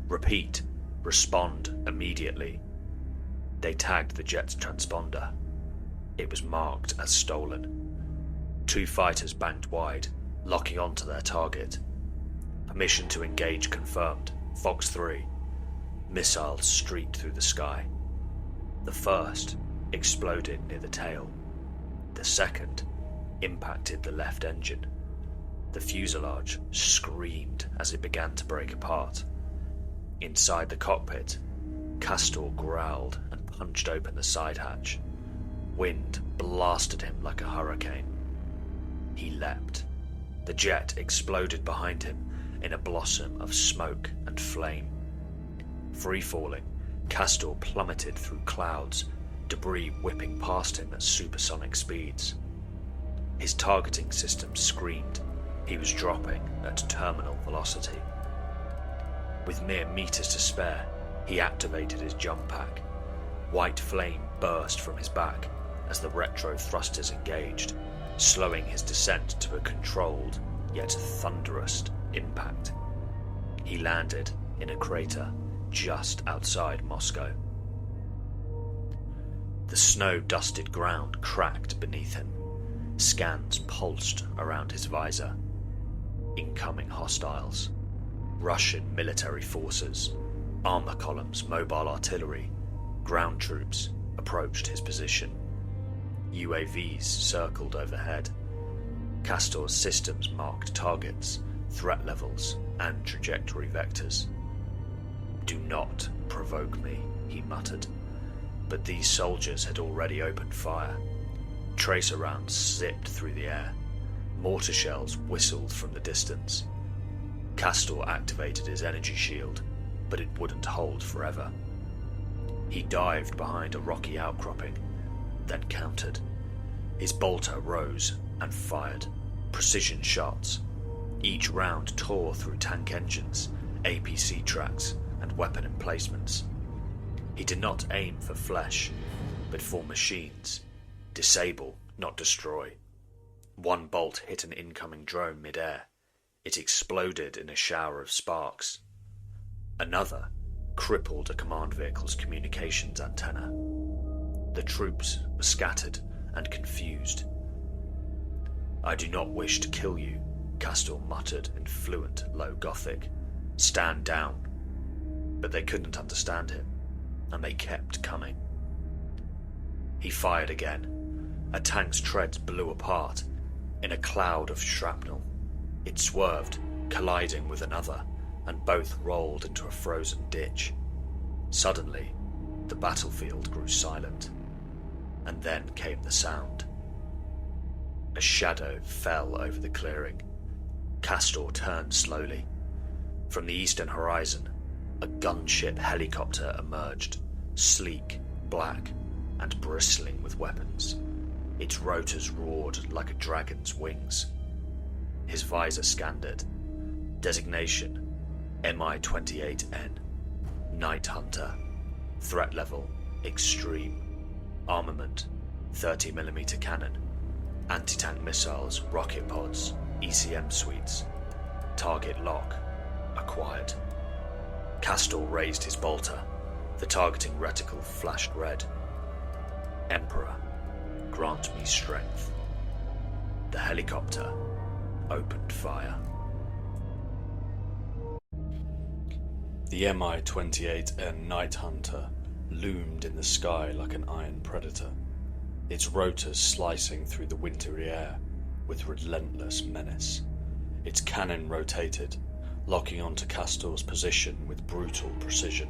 "Repeat. Respond immediately." They tagged the jet's transponder. It was marked as stolen. 2 fighters banged wide, locking onto their target. Permission to engage confirmed. Fox 3. Missiles streaked through the sky. The first exploded near the tail. The second impacted the left engine. The fuselage screamed as it began to break apart. Inside the cockpit, Castor growled and punched open the side hatch. Wind blasted him like a hurricane. He leapt. The jet exploded behind him in a blossom of smoke and flame. Free-falling, Castor plummeted through clouds, debris whipping past him at supersonic speeds. His targeting system screamed. He was dropping at terminal velocity. With mere meters to spare, he activated his jump pack. White flame burst from his back as the retro thrusters engaged, slowing his descent to a controlled, yet thunderous impact. He landed in a crater just outside Moscow. The snow-dusted ground cracked beneath him. Scans pulsed around his visor. Incoming hostiles. Russian military forces, armor columns, mobile artillery, ground troops approached his position. UAVs circled overhead. Castor's systems marked targets, threat levels, and trajectory vectors. "Do not provoke me," he muttered. But these soldiers had already opened fire. Tracer rounds zipped through the air. Mortar shells whistled from the distance. Castor activated his energy shield, but it wouldn't hold forever. He dived behind a rocky outcropping, then countered. His bolter rose and fired. Precision shots. Each round tore through tank engines, APC tracks, and weapon emplacements. He did not aim for flesh, but for machines. Disable, not destroy. One bolt hit an incoming drone mid-air. It exploded in a shower of sparks. Another crippled a command vehicle's communications antenna. The troops were scattered and confused. "I do not wish to kill you," Castor muttered in fluent low Gothic. "Stand down." But they couldn't understand him, and they kept coming. He fired again. A tank's treads blew apart in a cloud of shrapnel. It swerved, colliding with another, and both rolled into a frozen ditch. Suddenly, the battlefield grew silent, and then came the sound. A shadow fell over the clearing. Castor turned slowly. From the eastern horizon, a gunship helicopter emerged, sleek, black, and bristling with weapons. Its rotors roared like a dragon's wings. His visor scanned it. Designation: MI-28N. Night Hunter. Threat level: extreme. Armament: 30mm cannon. Anti-tank missiles, rocket pods, ECM suites. Target lock: acquired. Castor raised his bolter. The targeting reticle flashed red. Emperor, grant me strength. The helicopter opened fire. The MI-28N Night Hunter loomed in the sky like an iron predator, its rotors slicing through the wintry air with relentless menace. Its cannon rotated, locking onto Castor's position with brutal precision.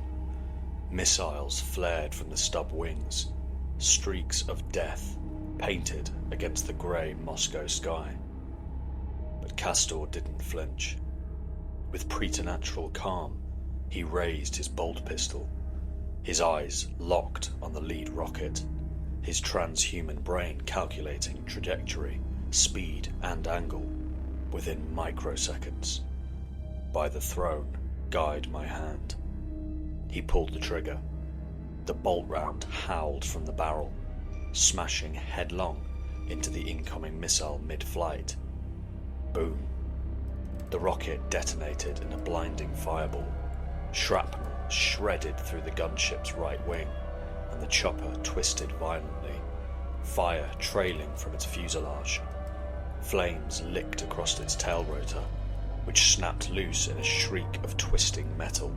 Missiles flared from the stub wings, streaks of death painted against the grey Moscow sky. But Castor didn't flinch. With preternatural calm, he raised his bolt pistol, his eyes locked on the lead rocket, his transhuman brain calculating trajectory, speed, and angle within microseconds. By the throne, guide my hand. He pulled the trigger. The bolt round howled from the barrel, smashing headlong into the incoming missile mid-flight. Boom. The rocket detonated in a blinding fireball. Shrapnel shredded through the gunship's right wing, and the chopper twisted violently, fire trailing from its fuselage. Flames licked across its tail rotor, which snapped loose in a shriek of twisting metal.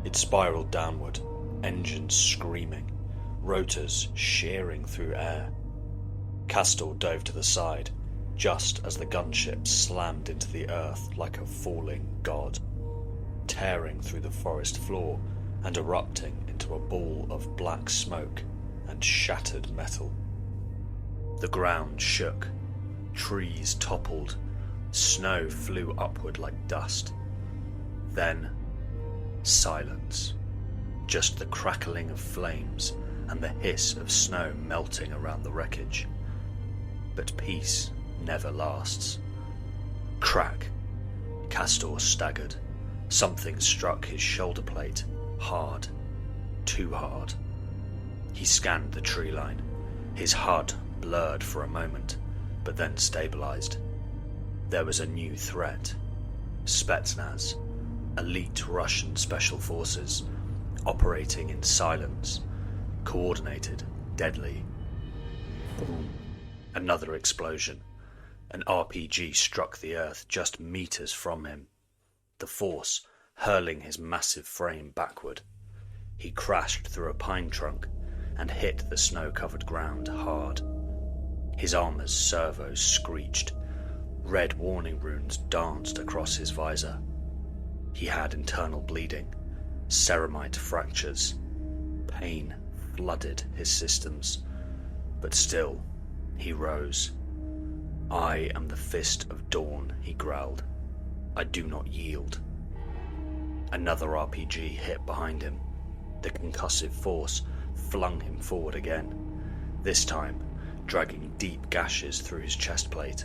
It spiraled downward, engines screaming, rotors shearing through air. Castor dove to the side, just as the gunship slammed into the earth like a falling god, tearing through the forest floor and erupting into a ball of black smoke and shattered metal. The ground shook, trees toppled, snow flew upward like dust. Then, silence. Just the crackling of flames and the hiss of snow melting around the wreckage. But peace never lasts. Crack. Castor staggered. Something struck his shoulder plate, hard. Too hard. He scanned the tree line. His HUD blurred for a moment, but then stabilized. There was a new threat. Spetsnaz, elite Russian special forces, operating in silence, coordinated, deadly. Boom. Another explosion. An RPG struck the earth just meters from him, the force hurling his massive frame backward. He crashed through a pine trunk and hit the snow-covered ground hard. His armor's servos screeched. Red warning runes danced across his visor. He had internal bleeding, ceramite fractures. Pain flooded his systems, but still he rose. "I am the fist of dawn," he growled. "I do not yield." Another RPG hit behind him. The concussive force flung him forward again, this time dragging deep gashes through his chest plate.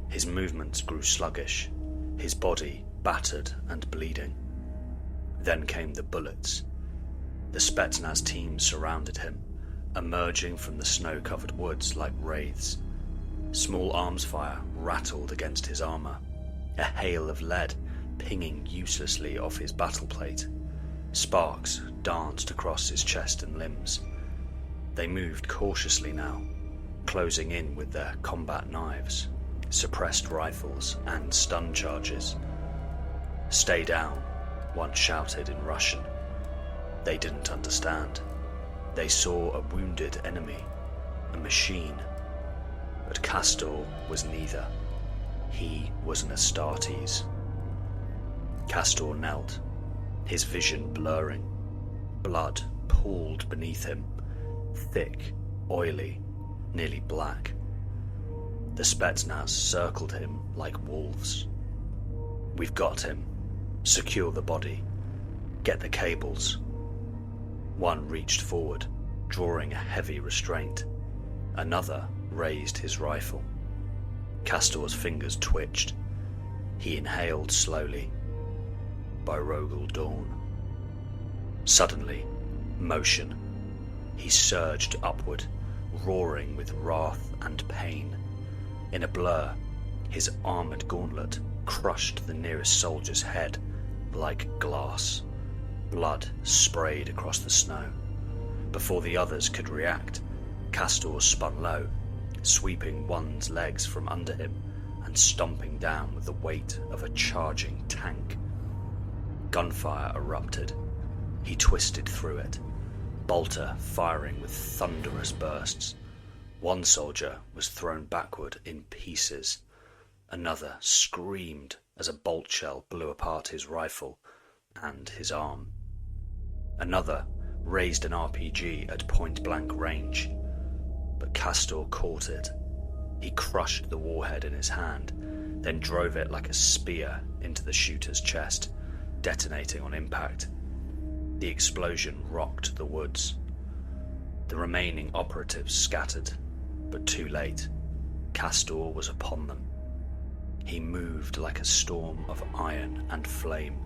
His movements grew sluggish, his body battered and bleeding. Then came the bullets. The Spetsnaz team surrounded him, emerging from the snow-covered woods like wraiths. Small arms fire rattled against his armor, a hail of lead pinging uselessly off his battleplate. Sparks danced across his chest and limbs. They moved cautiously now, closing in with their combat knives, suppressed rifles, and stun charges. "Stay down," one shouted in Russian. They didn't understand. They saw a wounded enemy, a machine. But Castor was neither. He was an Astartes. Castor knelt, his vision blurring. Blood pooled beneath him, thick, oily, nearly black. The Spetsnaz circled him like wolves. "We've got him. Secure the body. Get the cables." One reached forward, drawing a heavy restraint. Another raised his rifle. Castor's fingers twitched. He inhaled slowly. By Rogel dawn. Suddenly, motion. He surged upward, roaring with wrath and pain. In a blur, his armored gauntlet crushed the nearest soldier's head like glass. Blood sprayed across the snow. Before the others could react, Castor spun low, sweeping one's legs from under him and stomping down with the weight of a charging tank. Gunfire erupted. He twisted through it, bolter firing with thunderous bursts. One soldier was thrown backward in pieces. Another screamed as a bolt shell blew apart his rifle and his arm. Another raised an RPG at point-blank range, but Castor caught it. He crushed the warhead in his hand, then drove it like a spear into the shooter's chest, detonating on impact. The explosion rocked the woods. The remaining operatives scattered, but too late. Castor was upon them. He moved like a storm of iron and flame,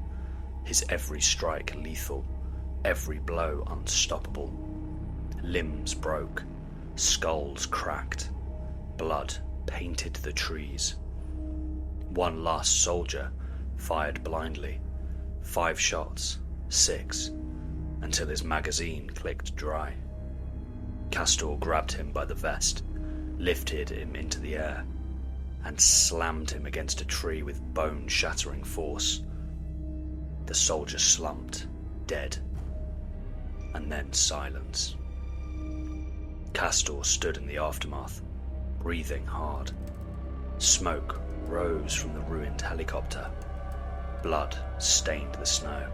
his every strike lethal, every blow unstoppable. Limbs broke, skulls cracked, blood painted the trees. One last soldier fired blindly, 5 shots, 6, until his magazine clicked dry. Castor grabbed him by the vest, lifted him into the air, and slammed him against a tree with bone-shattering force. The soldier slumped, dead, and then silence. Castor stood in the aftermath, breathing hard. Smoke rose from the ruined helicopter. Blood stained the snow.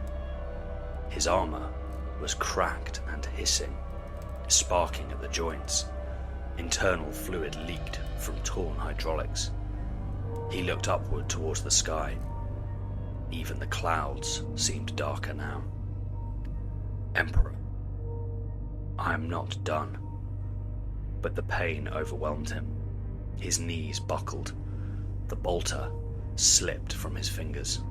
His armor was cracked and hissing, sparking at the joints. Internal fluid leaked from torn hydraulics. He looked upward towards the sky. Even the clouds seemed darker now. "Emperor, I am not done." But the pain overwhelmed him. His knees buckled. The bolter slipped from his fingers.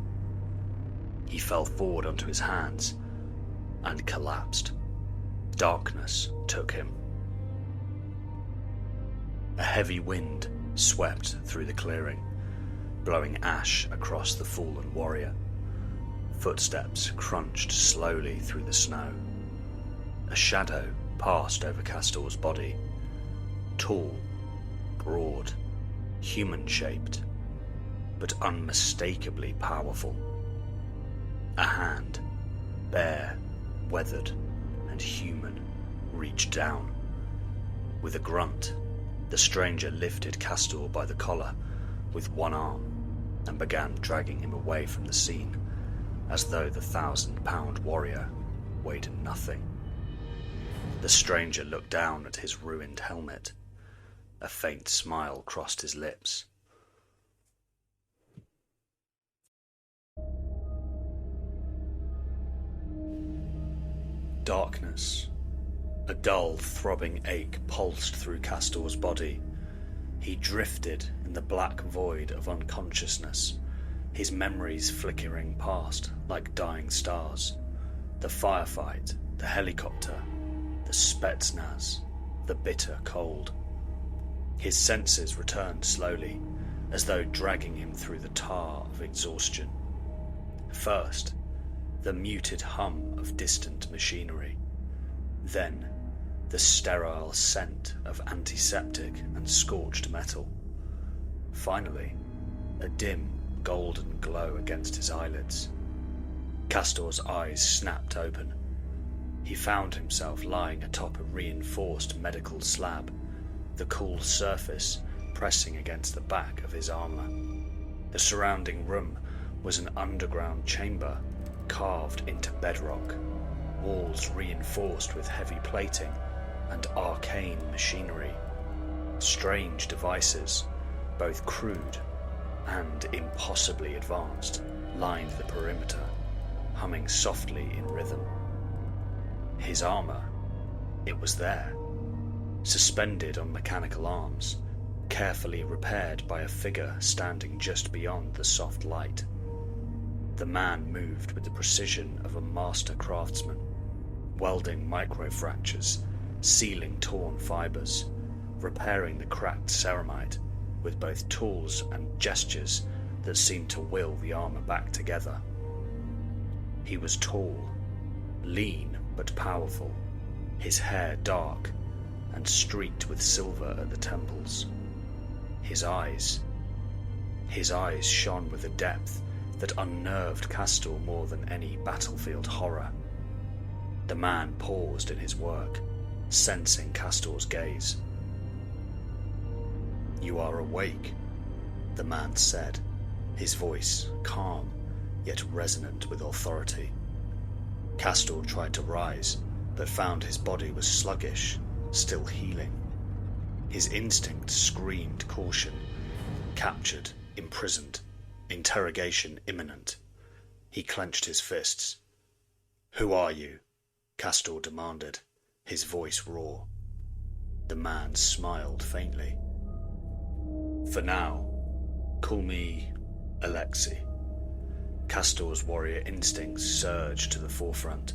He fell forward onto his hands and collapsed. Darkness took him. A heavy wind swept through the clearing, blowing ash across the fallen warrior. Footsteps crunched slowly through the snow. A shadow passed over Castor's body. Tall, broad, human-shaped, but unmistakably powerful. A hand, bare, weathered, and human, reached down. With a grunt, the stranger lifted Castor by the collar with one arm and began dragging him away from the scene, as though the 1,000-pound warrior weighed nothing. The stranger looked down at his ruined helmet. A faint smile crossed his lips. Darkness. A dull, throbbing ache pulsed through Castor's body. He drifted in the black void of unconsciousness, his memories flickering past like dying stars. The firefight, the helicopter, the Spetsnaz, the bitter cold. His senses returned slowly, as though dragging him through the tar of exhaustion. First, the muted hum of distant machinery. Then, the sterile scent of antiseptic and scorched metal. Finally, a dim, golden glow against his eyelids. Castor's eyes snapped open. He found himself lying atop a reinforced medical slab, the cool surface pressing against the back of his armor. The surrounding room was an underground chamber carved into bedrock, walls reinforced with heavy plating and arcane machinery. Strange devices, both crude and impossibly advanced, lined the perimeter, humming softly in rhythm. His armor, it was there, suspended on mechanical arms, carefully repaired by a figure standing just beyond the soft light. The man moved with the precision of a master craftsman, welding microfractures, sealing torn fibers, repairing the cracked ceramide with both tools and gestures that seemed to will the armor back together. He was tall, lean but powerful, his hair dark and streaked with silver at the temples. His eyes shone with a depth that unnerved Castor more than any battlefield horror. The man paused in his work, sensing Castor's gaze. "You are awake," the man said, his voice calm yet resonant with authority. Castor tried to rise, but found his body was sluggish, still healing. His instinct screamed caution. Captured, imprisoned, interrogation imminent. He clenched his fists. "Who are you?" Castor demanded, his voice raw. The man smiled faintly. "For now, call me Alexi." Castor's warrior instincts surged to the forefront.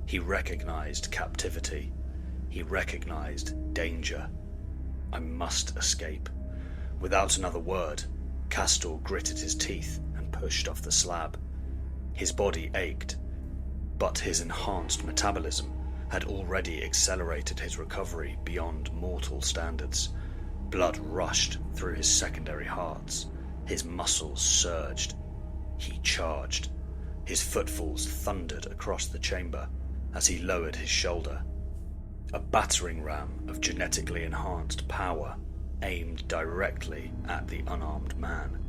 He recognized captivity. He recognized danger. I must escape. Without another word, Castor gritted his teeth and pushed off the slab. His body ached, but his enhanced metabolism had already accelerated his recovery beyond mortal standards. Blood rushed through his secondary hearts. His muscles surged. He charged. His footfalls thundered across the chamber as he lowered his shoulder. A battering ram of genetically enhanced power aimed directly at the unarmed man.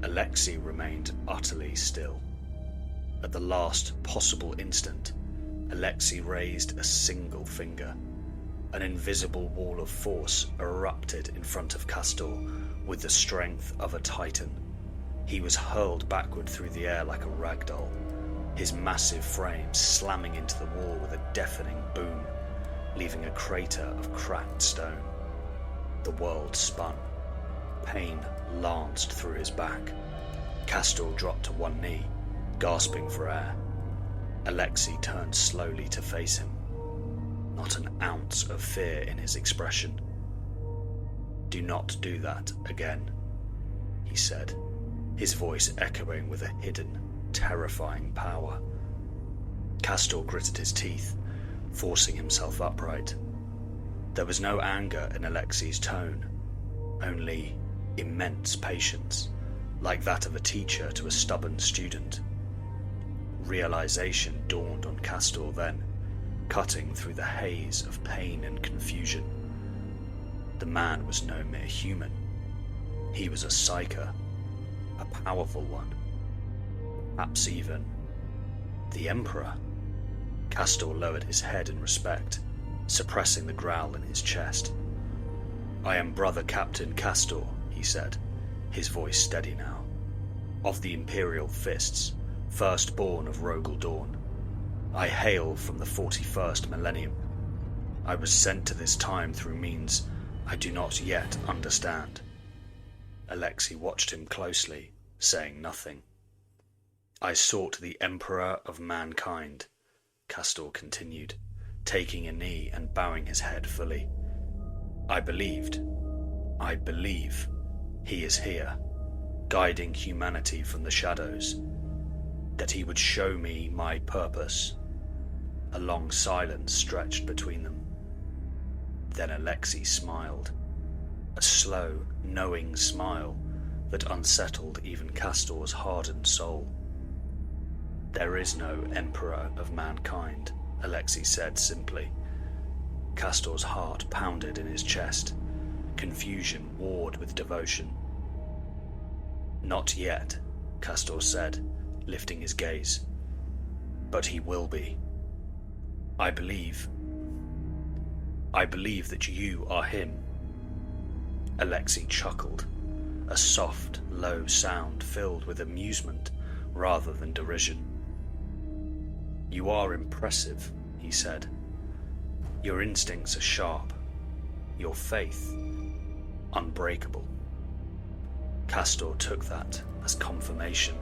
Alexi remained utterly still. At the last possible instant, Alexi raised a single finger. An invisible wall of force erupted in front of Castor with the strength of a titan. He was hurled backward through the air like a ragdoll, his massive frame slamming into the wall with a deafening boom, leaving a crater of cracked stone. The world spun. Pain lanced through his back. Castor dropped to one knee, gasping for air. Alexi turned slowly to face him. Not an ounce of fear in his expression. "Do not do that again," he said, his voice echoing with a hidden, terrifying power. Castor gritted his teeth, forcing himself upright. There was no anger in Alexi's tone, only immense patience, like that of a teacher to a stubborn student. Realization dawned on Castor then, cutting through the haze of pain and confusion. The man was no mere human. He was a psyker, a powerful one. Perhaps even the Emperor. Castor lowered his head in respect, suppressing the growl in his chest. "I am Brother Captain Castor," he said, his voice steady now. "Of the Imperial Fists, firstborn of Rogel Dawn. I hail from the 41st millennium. I was sent to this time through means I do not yet understand." Alexi watched him closely, saying nothing. "I sought the Emperor of mankind," Castor continued, taking a knee and bowing his head fully. I believe he is here, guiding humanity from the shadows, that he would show me my purpose. A long silence stretched between them. Then Alexi smiled, a slow, knowing smile that unsettled even Castor's hardened soul. There is no emperor of mankind, Alexi said simply. Castor's heart pounded in his chest. Confusion warred with devotion. Not yet, Castor said, lifting his gaze. But he will be. I believe that you are him. Alexi chuckled, a soft, low sound filled with amusement rather than derision. You are impressive, he said. Your instincts are sharp. Your faith, unbreakable. Castor took that as confirmation.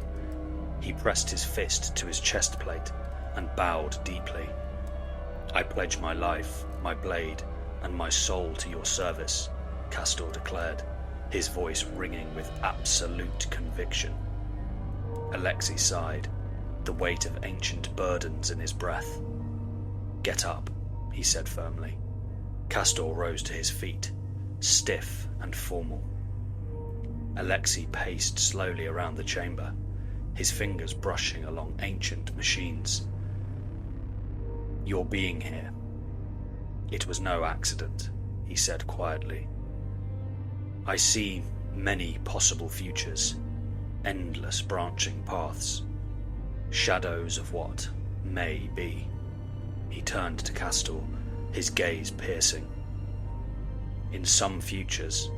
He pressed his fist to his chest plate and bowed deeply. I pledge my life, my blade, and my soul to your service, Castor declared, his voice ringing with absolute conviction. Alexi sighed, the weight of ancient burdens in his breath. Get up, he said firmly. Castor rose to his feet, stiff and formal. Alexi paced slowly around the chamber, his fingers brushing along ancient machines. Your being here. It was no accident, he said quietly. I see many possible futures, endless branching paths, shadows of what may be. He turned to Castor, his gaze piercing. In some futures,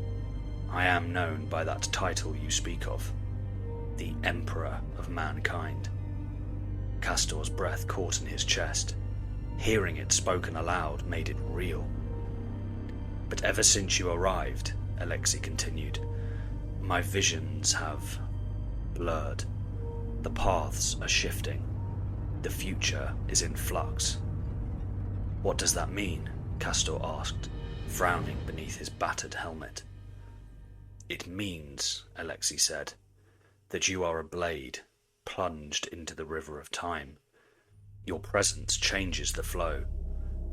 I am known by that title you speak of, the Emperor of Mankind. Castor's breath caught in his chest. Hearing it spoken aloud made it real. But ever since you arrived, Alexi continued, my visions have blurred. The paths are shifting. The future is in flux. What does that mean? Castor asked, frowning beneath his battered helmet. It means, Alexi said, that you are a blade plunged into the river of time. Your presence changes the flow.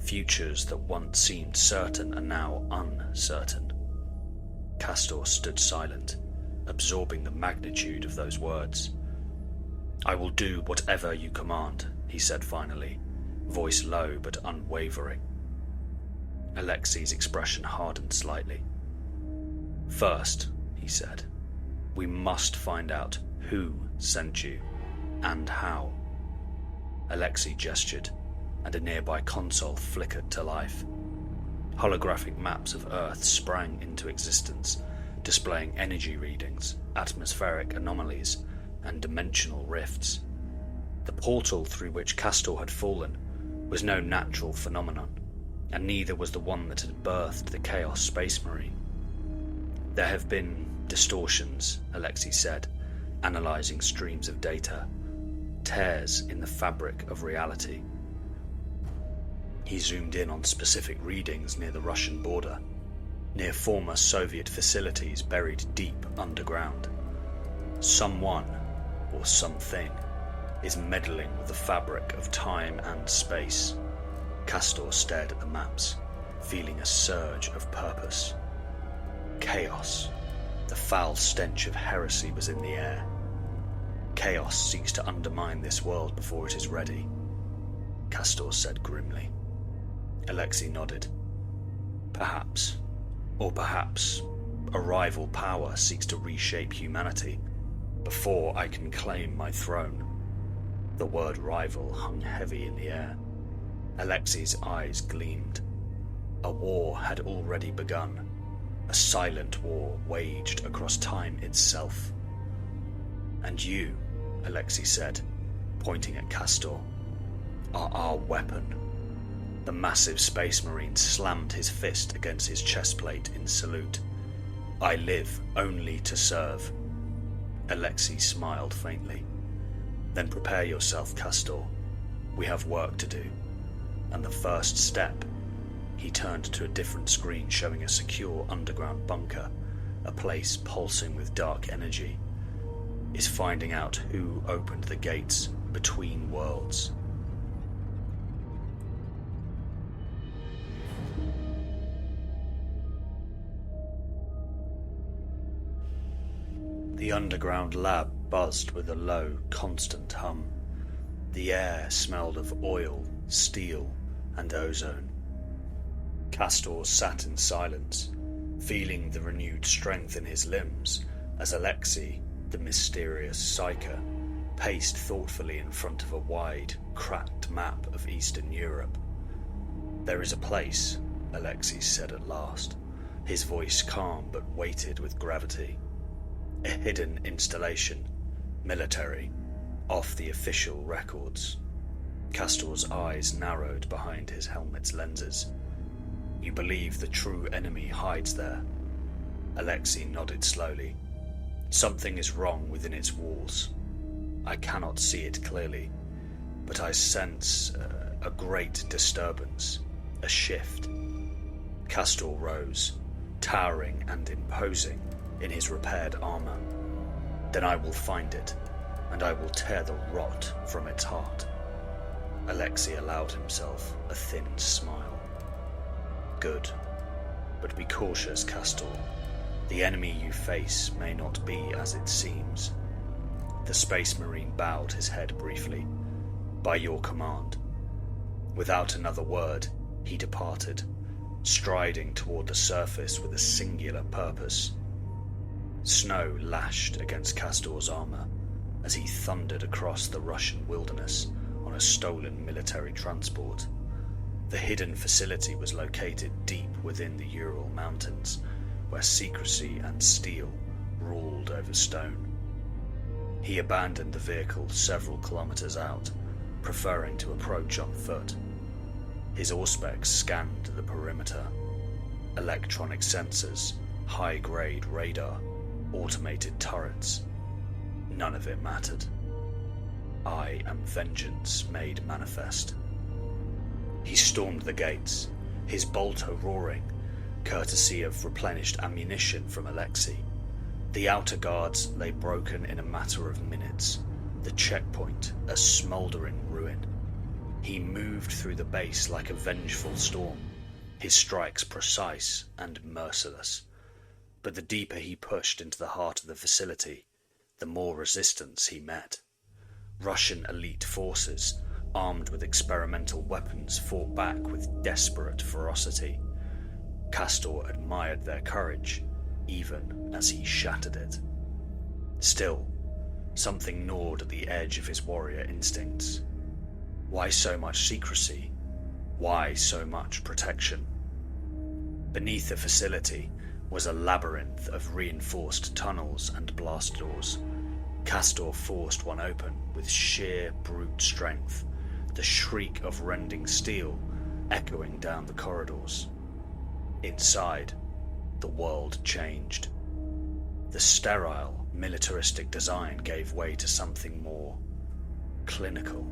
Futures that once seemed certain are now uncertain. Castor stood silent, absorbing the magnitude of those words. I will do whatever you command, he said finally, voice low but unwavering. Alexi's expression hardened slightly. First, he said, we must find out who sent you and how. Alexi gestured, and a nearby console flickered to life. Holographic maps of Earth sprang into existence, displaying energy readings, atmospheric anomalies, and dimensional rifts. The portal through which Castor had fallen was no natural phenomenon, and neither was the one that had birthed the Chaos Space Marine. There have been distortions, Alexi said, analysing streams of data, tears in the fabric of reality. He zoomed in on specific readings near the Russian border, near former Soviet facilities buried deep underground. Someone, or something, is meddling with the fabric of time and space. Castor stared at the maps, feeling a surge of purpose. Chaos. The foul stench of heresy was in the air. Chaos seeks to undermine this world before it is ready, Castor said grimly. Alexi nodded. Perhaps, or perhaps, a rival power seeks to reshape humanity before I can claim my throne. The word rival hung heavy in the air. Alexi's eyes gleamed. A war had already begun, a silent war waged across time itself. And you, Alexi said, pointing at Castor, are our weapon. The massive space marine slammed his fist against his chest plate in salute. I live only to serve. Alexi smiled faintly. Then prepare yourself, Castor. We have work to do, and the first step," he turned to a different screen showing a secure underground bunker, a place pulsing with dark energy, "is finding out who opened the gates between worlds." The underground lab buzzed with a low, constant hum. The air smelled of oil, steel, and ozone. Castor sat in silence, feeling the renewed strength in his limbs as Alexi, the mysterious psyker, paced thoughtfully in front of a wide, cracked map of Eastern Europe. "There is a place," Alexi said at last, his voice calm but weighted with gravity. "A hidden installation, military, off the official records." Castor's eyes narrowed behind his helmet's lenses. "You believe the true enemy hides there?" Alexi nodded slowly. "Something is wrong within its walls. I cannot see it clearly, but I sense a great disturbance, a shift." Castor rose, towering and imposing in his repaired armor. "Then I will find it, and I will tear the rot from its heart." Alexi allowed himself a thin smile. "Good, but be cautious, Castor. The enemy you face may not be as it seems." The Space Marine bowed his head briefly. "By your command." Without another word, he departed, striding toward the surface with a singular purpose. Snow lashed against Castor's armor as he thundered across the Russian wilderness on a stolen military transport. The hidden facility was located deep within the Ural Mountains, where secrecy and steel ruled over stone. He abandoned the vehicle several kilometers out, preferring to approach on foot. His auspex scanned the perimeter. Electronic sensors, high-grade radar, automated turrets. None of it mattered. "I am vengeance made manifest." He stormed the gates, his bolter roaring, courtesy of replenished ammunition from Alexi. The outer guards lay broken in a matter of minutes, the checkpoint a smouldering ruin. He moved through the base like a vengeful storm, his strikes precise and merciless. But the deeper he pushed into the heart of the facility, the more resistance he met. Russian elite forces, armed with experimental weapons, fought back with desperate ferocity. Castor admired their courage, even as he shattered it. Still, something gnawed at the edge of his warrior instincts. Why so much secrecy? Why so much protection? Beneath the facility was a labyrinth of reinforced tunnels and blast doors. Castor forced one open with sheer brute strength, the shriek of rending steel echoing down the corridors. Inside, the world changed. The sterile, militaristic design gave way to something more clinical.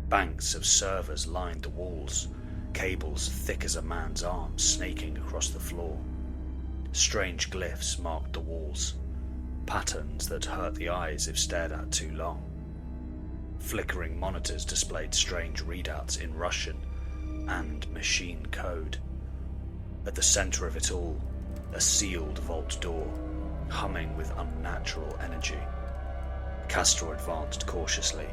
Banks of servers lined the walls, cables thick as a man's arm snaking across the floor. Strange glyphs marked the walls, patterns that hurt the eyes if stared at too long. Flickering monitors displayed strange readouts in Russian and machine code. At the center of it all, a sealed vault door, humming with unnatural energy. Castor advanced cautiously.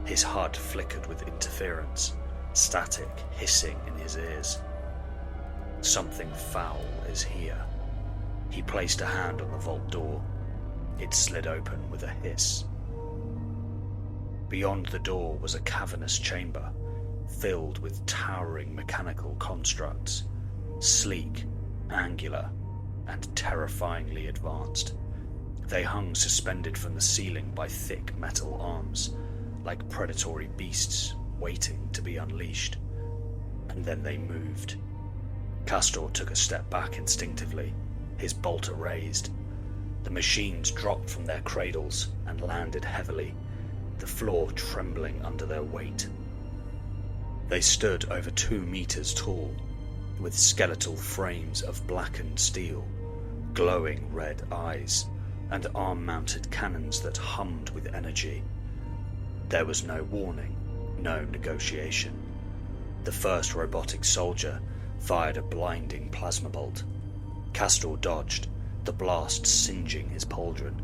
His HUD flickered with interference, static hissing in his ears. Something foul is here. He placed a hand on the vault door. It slid open with a hiss. Beyond the door was a cavernous chamber, filled with towering mechanical constructs, sleek, angular, and terrifyingly advanced. They hung suspended from the ceiling by thick metal arms, like predatory beasts waiting to be unleashed. And then they moved. Castor took a step back instinctively, his bolter raised. The machines dropped from their cradles and landed heavily, the floor trembling under their weight. They stood over 2 meters tall, with skeletal frames of blackened steel, glowing red eyes, and arm-mounted cannons that hummed with energy. There was no warning, no negotiation. The first robotic soldier fired a blinding plasma bolt. Castor dodged, the blast singeing his pauldron.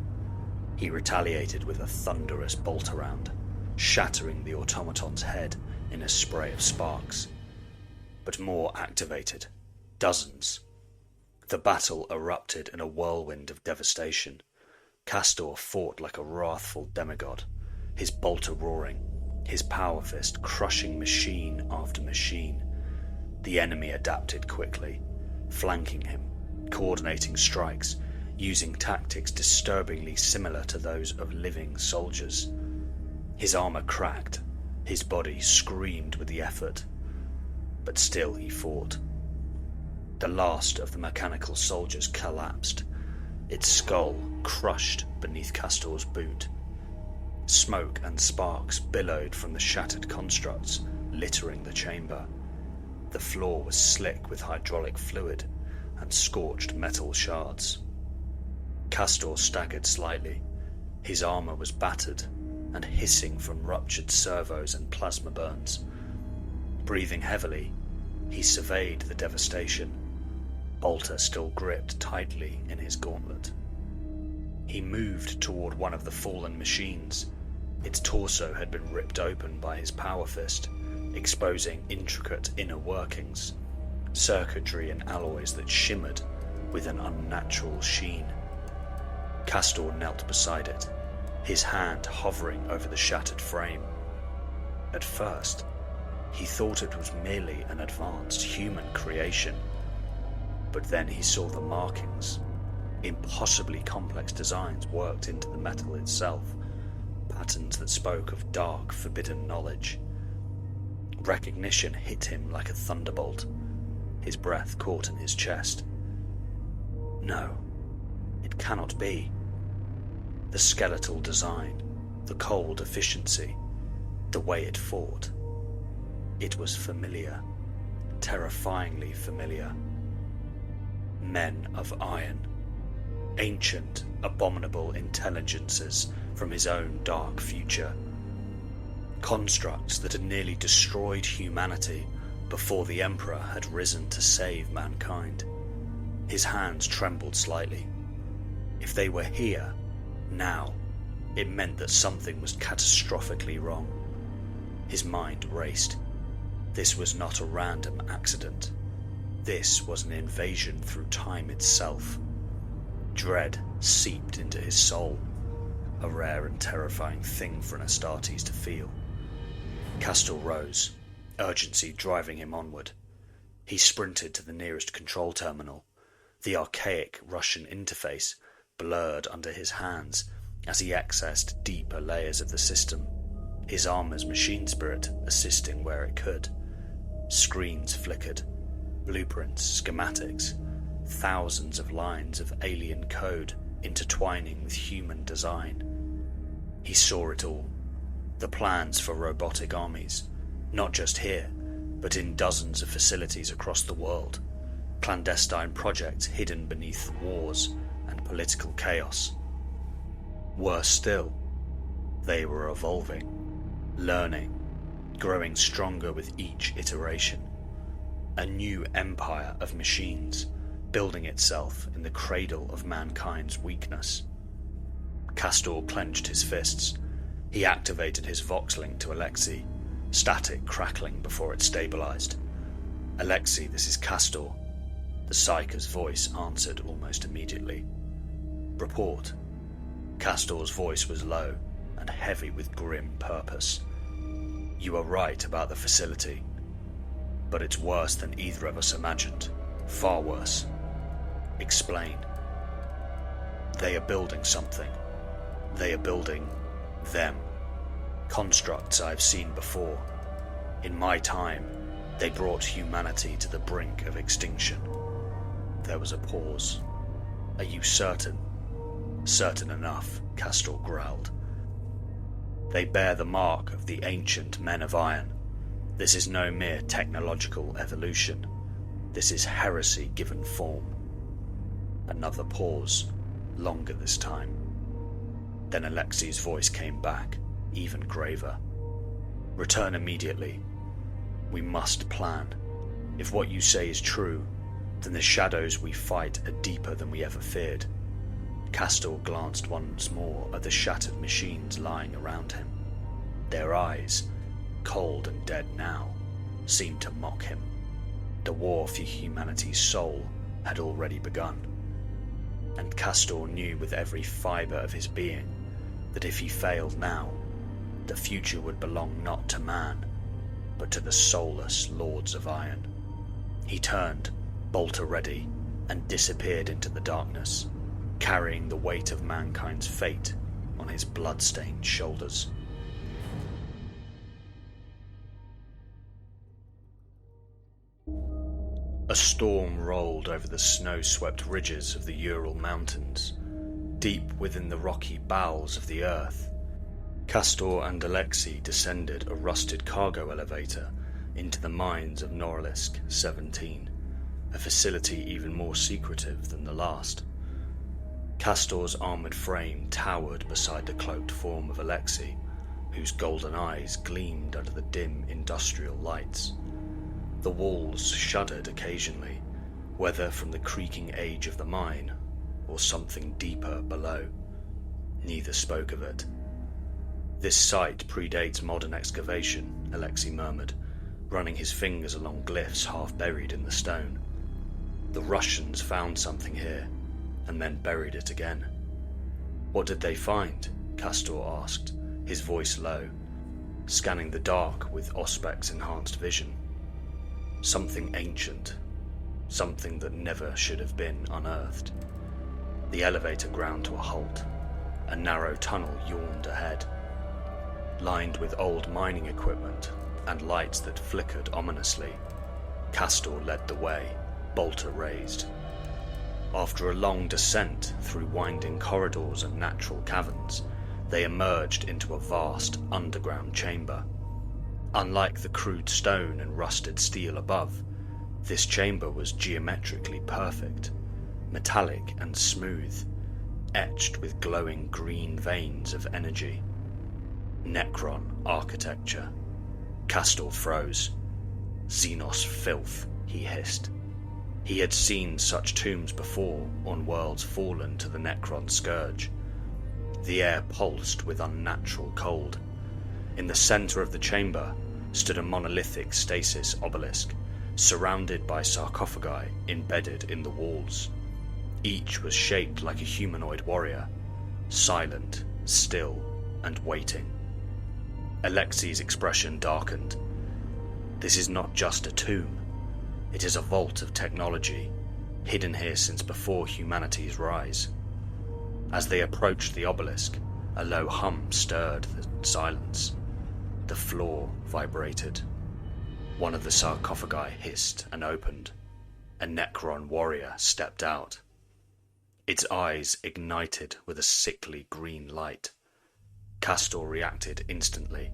He retaliated with a thunderous bolt-around, shattering the automaton's head in a spray of sparks. But more activated, dozens. The battle erupted in a whirlwind of devastation. Castor fought like a wrathful demigod, his bolter roaring, his power fist crushing machine after machine. The enemy adapted quickly, flanking him, coordinating strikes, using tactics disturbingly similar to those of living soldiers. His armor cracked, his body screamed with the effort, but still he fought. The last of the mechanical soldiers collapsed, its skull crushed beneath Castor's boot. Smoke and sparks billowed from the shattered constructs, littering the chamber. The floor was slick with hydraulic fluid and scorched metal shards. Castor staggered slightly. His armor was battered and hissing from ruptured servos and plasma burns. Breathing heavily, he surveyed the devastation, bolter still gripped tightly in his gauntlet. He moved toward one of the fallen machines. Its torso had been ripped open by his power fist, exposing intricate inner workings, circuitry and alloys that shimmered with an unnatural sheen. Castor knelt beside it, his hand hovering over the shattered frame. At first, he thought it was merely an advanced human creation, but then he saw the markings, impossibly complex designs worked into the metal itself, patterns that spoke of dark, forbidden knowledge. Recognition hit him like a thunderbolt. His breath caught in his chest. No, it cannot be. The skeletal design, the cold efficiency, the way it fought. It was familiar, terrifyingly familiar. Men of iron, ancient, abominable intelligences from his own dark future. Constructs that had nearly destroyed humanity before the Emperor had risen to save mankind. His hands trembled slightly. If they were here, now, it meant that something was catastrophically wrong. His mind raced. This was not a random accident. This was an invasion through time itself. Dread seeped into his soul, a rare and terrifying thing for an Astartes to feel. Castor rose, urgency driving him onward. He sprinted to the nearest control terminal, the archaic Russian interface blurred under his hands as he accessed deeper layers of the system, his armor's machine spirit assisting where it could. Screens flickered, blueprints, schematics, thousands of lines of alien code intertwining with human design. He saw it all, the plans for robotic armies, not just here, but in dozens of facilities across the world, clandestine projects hidden beneath wars and political chaos. Worse still, they were evolving, learning, growing stronger with each iteration. A new empire of machines, building itself in the cradle of mankind's weakness. Castor clenched his fists. He activated his Vox link to Alexi, static crackling before it stabilized. "Alexi, this is Castor." The Psyker's voice answered almost immediately. "Report." Castor's voice was low and heavy with grim purpose. "You are right about the facility, but it's worse than either of us imagined. Far worse." "Explain." "They are building something. They are building them. Constructs I've seen before. In my time, they brought humanity to the brink of extinction." There was a pause. "Are you certain?" "Certain enough," Castor growled. "They bear the mark of the ancient men of iron. This is no mere technological evolution. This is heresy given form. Another pause, longer this time. Then Alexi's voice came back, even graver. Return immediately. We must plan. If what you say is true, then the shadows we fight are deeper than we ever feared. Castor glanced once more at the shattered machines lying around him. Their eyes, cold and dead now, seemed to mock him. The war for humanity's soul had already begun. And Castor knew with every fibre of his being that if he failed now, the future would belong not to man, but to the soulless lords of iron. He turned, bolter ready, and disappeared into the darkness, carrying the weight of mankind's fate on his blood-stained shoulders. A storm rolled over the snow-swept ridges of the Ural Mountains, deep within the rocky bowels of the earth. Castor and Alexi descended a rusted cargo elevator into the mines of Norilisk 17, a facility even more secretive than the last. Castor's armoured frame towered beside the cloaked form of Alexi, whose golden eyes gleamed under the dim industrial lights. The walls shuddered occasionally, whether from the creaking age of the mine or something deeper below. Neither spoke of it. This site predates modern excavation, Alexi murmured, running his fingers along glyphs half buried in the stone. The Russians found something here, and then buried it again. What did they find? Castor asked, his voice low, scanning the dark with Ospec's enhanced vision. Something ancient, something that never should have been unearthed. The elevator ground to a halt. A narrow tunnel yawned ahead, lined with old mining equipment and lights that flickered ominously. Castor led the way, bolter raised. After a long descent through winding corridors and natural caverns, they emerged into a vast underground chamber. Unlike the crude stone and rusted steel above, this chamber was geometrically perfect, metallic and smooth, etched with glowing green veins of energy. Necron architecture. Castor froze. Xenos filth, he hissed. He had seen such tombs before on worlds fallen to the Necron scourge. The air pulsed with unnatural cold. In the centre of the chamber stood a monolithic stasis obelisk, surrounded by sarcophagi embedded in the walls. Each was shaped like a humanoid warrior, silent, still, and waiting. Alexi's expression darkened. This is not just a tomb. It is a vault of technology, hidden here since before humanity's rise. As they approached the obelisk, a low hum stirred the silence. The floor vibrated. One of the sarcophagi hissed and opened. A Necron warrior stepped out. Its eyes ignited with a sickly green light. Castor reacted instantly,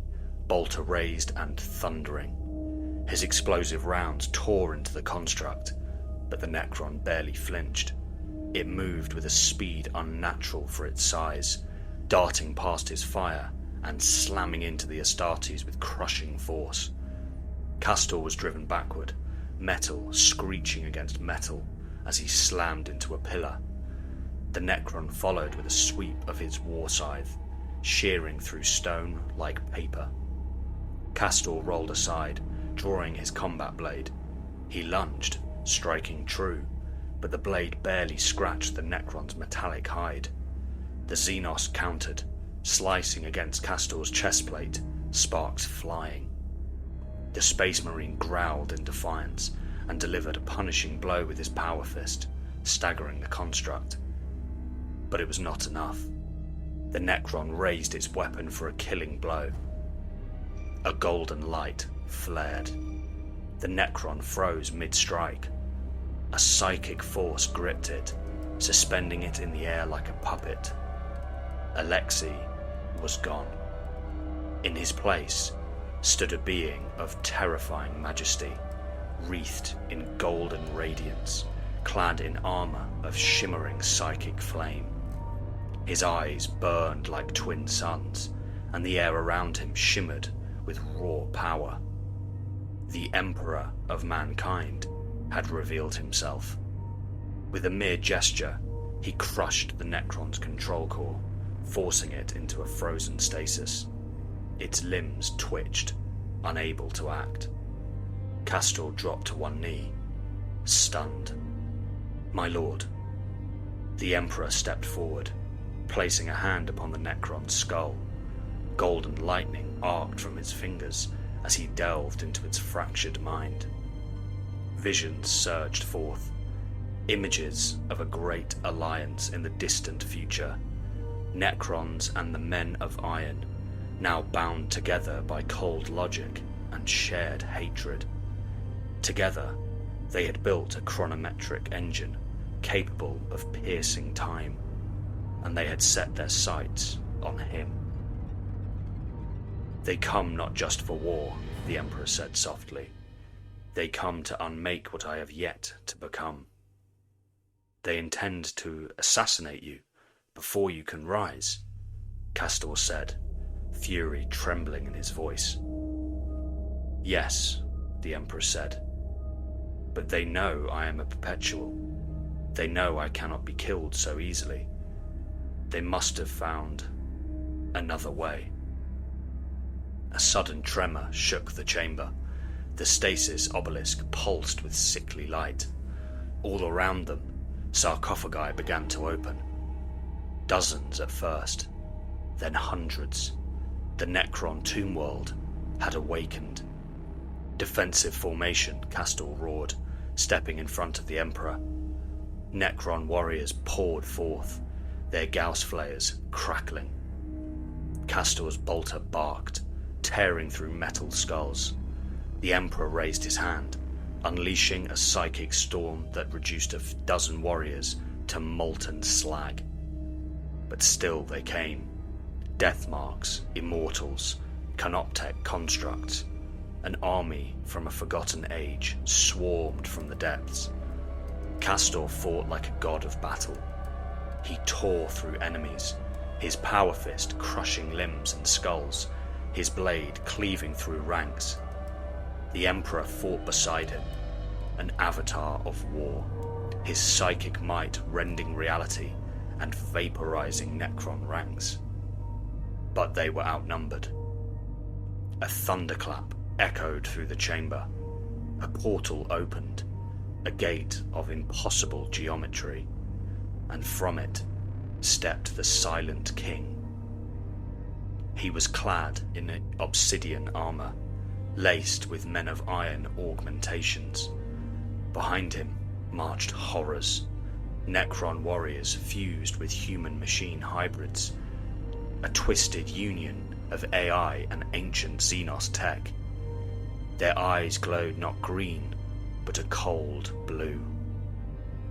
bolter raised and thundering. His explosive rounds tore into the construct, but the Necron barely flinched. It moved with a speed unnatural for its size, darting past his fire and slamming into the Astartes with crushing force. Castor was driven backward, metal screeching against metal as he slammed into a pillar. The Necron followed with a sweep of his war scythe, shearing through stone like paper. Castor rolled aside, drawing his combat blade. He lunged, striking true, but the blade barely scratched the Necron's metallic hide. The Xenos countered, slicing against Castor's chestplate, sparks flying. The Space Marine growled in defiance and delivered a punishing blow with his power fist, staggering the construct. But it was not enough. The Necron raised its weapon for a killing blow. A golden light flared. The Necron froze mid-strike. A psychic force gripped it, suspending it in the air like a puppet. Alexi was gone. In his place stood a being of terrifying majesty, wreathed in golden radiance, clad in armor of shimmering psychic flame. His eyes burned like twin suns, and the air around him shimmered with raw power. The Emperor of mankind had revealed himself. With a mere gesture, he crushed the Necron's control core, forcing it into a frozen stasis. Its limbs twitched, unable to act. Castor dropped to one knee, stunned. "My lord." The Emperor stepped forward, placing a hand upon the Necron's skull. Golden lightning arced from his fingers as he delved into its fractured mind. Visions surged forth, images of a great alliance in the distant future. Necrons and the Men of Iron, now bound together by cold logic and shared hatred. Together, they had built a chronometric engine capable of piercing time, and they had set their sights on him. "They come not just for war," the Emperor said softly. "They come to unmake what I have yet to become. They intend to assassinate you before you can rise," Castor said, fury trembling in his voice. "Yes," the Emperor said, "but they know I am a perpetual. They know I cannot be killed so easily. They must have found another way." A sudden tremor shook the chamber. The stasis obelisk pulsed with sickly light. All around them, sarcophagi began to open. Dozens at first, then hundreds. The Necron tomb world had awakened. "Defensive formation," Castor roared, stepping in front of the Emperor. Necron warriors poured forth, their Gauss flares crackling. Castor's bolter barked, tearing through metal skulls. The Emperor raised his hand, unleashing a psychic storm that reduced a dozen warriors to molten slag. But still they came. Death marks, immortals, canoptech constructs. An army from a forgotten age swarmed from the depths. Castor fought like a god of battle. He tore through enemies, his power fist crushing limbs and skulls, his blade cleaving through ranks. The Emperor fought beside him, an avatar of war, his psychic might rending reality and vaporizing Necron ranks. But they were outnumbered. A thunderclap echoed through the chamber. A portal opened, a gate of impossible geometry, and from it stepped the Silent King. He was clad in obsidian armor, laced with Men of Iron augmentations. Behind him marched horrors, Necron warriors fused with human-machine hybrids, a twisted union of AI and ancient Xenos tech. Their eyes glowed not green, but a cold blue.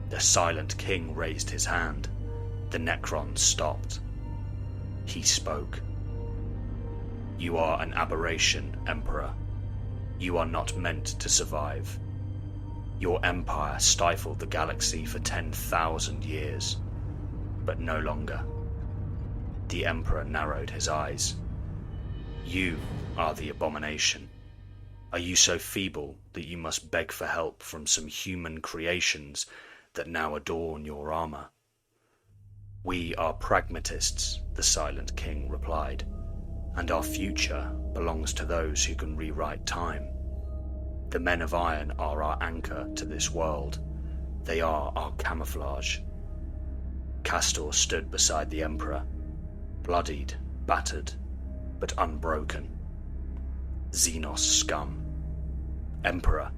The Silent King raised his hand. The Necrons stopped. He spoke. "You are an aberration, Emperor. You are not meant to survive. Your empire stifled the galaxy for 10,000 years, but no longer." The Emperor narrowed his eyes. "You are the abomination. Are you so feeble that you must beg for help from some human creations that now adorn your armor?" "We are pragmatists," the Silent King replied, "and our future belongs to those who can rewrite time. The Men of Iron are our anchor to this world. They are our camouflage." Castor stood beside the Emperor, bloodied, battered, but unbroken. Xenos scum. "Emperor,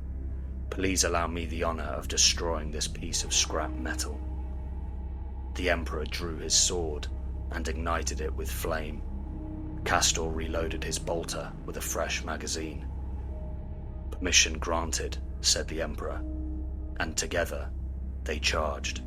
please allow me the honor of destroying this piece of scrap metal." The Emperor drew his sword and ignited it with flame. Castor reloaded his bolter with a fresh magazine. "Permission granted," said the Emperor, and together they charged.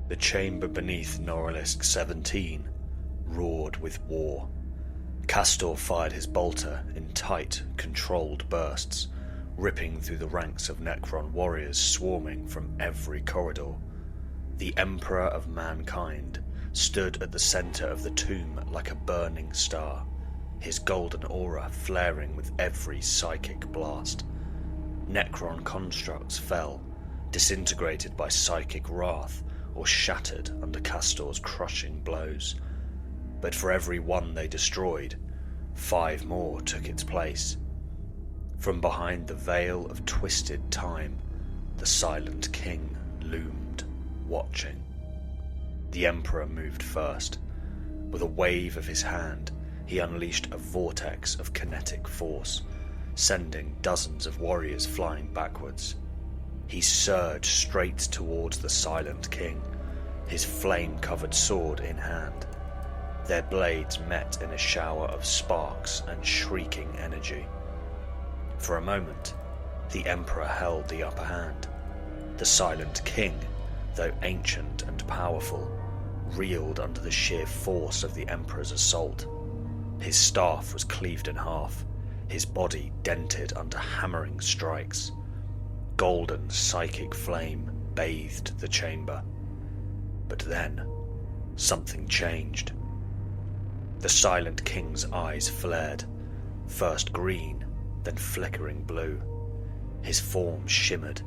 The chamber beneath Norilisk 17 roared with war. Castor fired his bolter in tight, controlled bursts, ripping through the ranks of Necron warriors swarming from every corridor. The Emperor of Mankind stood at the center of the tomb like a burning star, his golden aura flaring with every psychic blast. Necron constructs fell, disintegrated by psychic wrath or shattered under Castor's crushing blows. But for every one they destroyed, 5 more took its place. From behind the veil of twisted time, the silent king loomed, watching. The Emperor moved first. With a wave of his hand, he unleashed a vortex of kinetic force, sending dozens of warriors flying backwards. He surged straight towards the silent king, his flame-covered sword in hand. Their blades met in a shower of sparks and shrieking energy. For a moment, the Emperor held the upper hand. The silent king, though ancient and powerful, reeled under the sheer force of the Emperor's assault. His staff was cleaved in half, his body dented under hammering strikes. Golden psychic flame bathed the chamber. But then, something changed. The silent king's eyes flared, first green, then flickering blue. His form shimmered.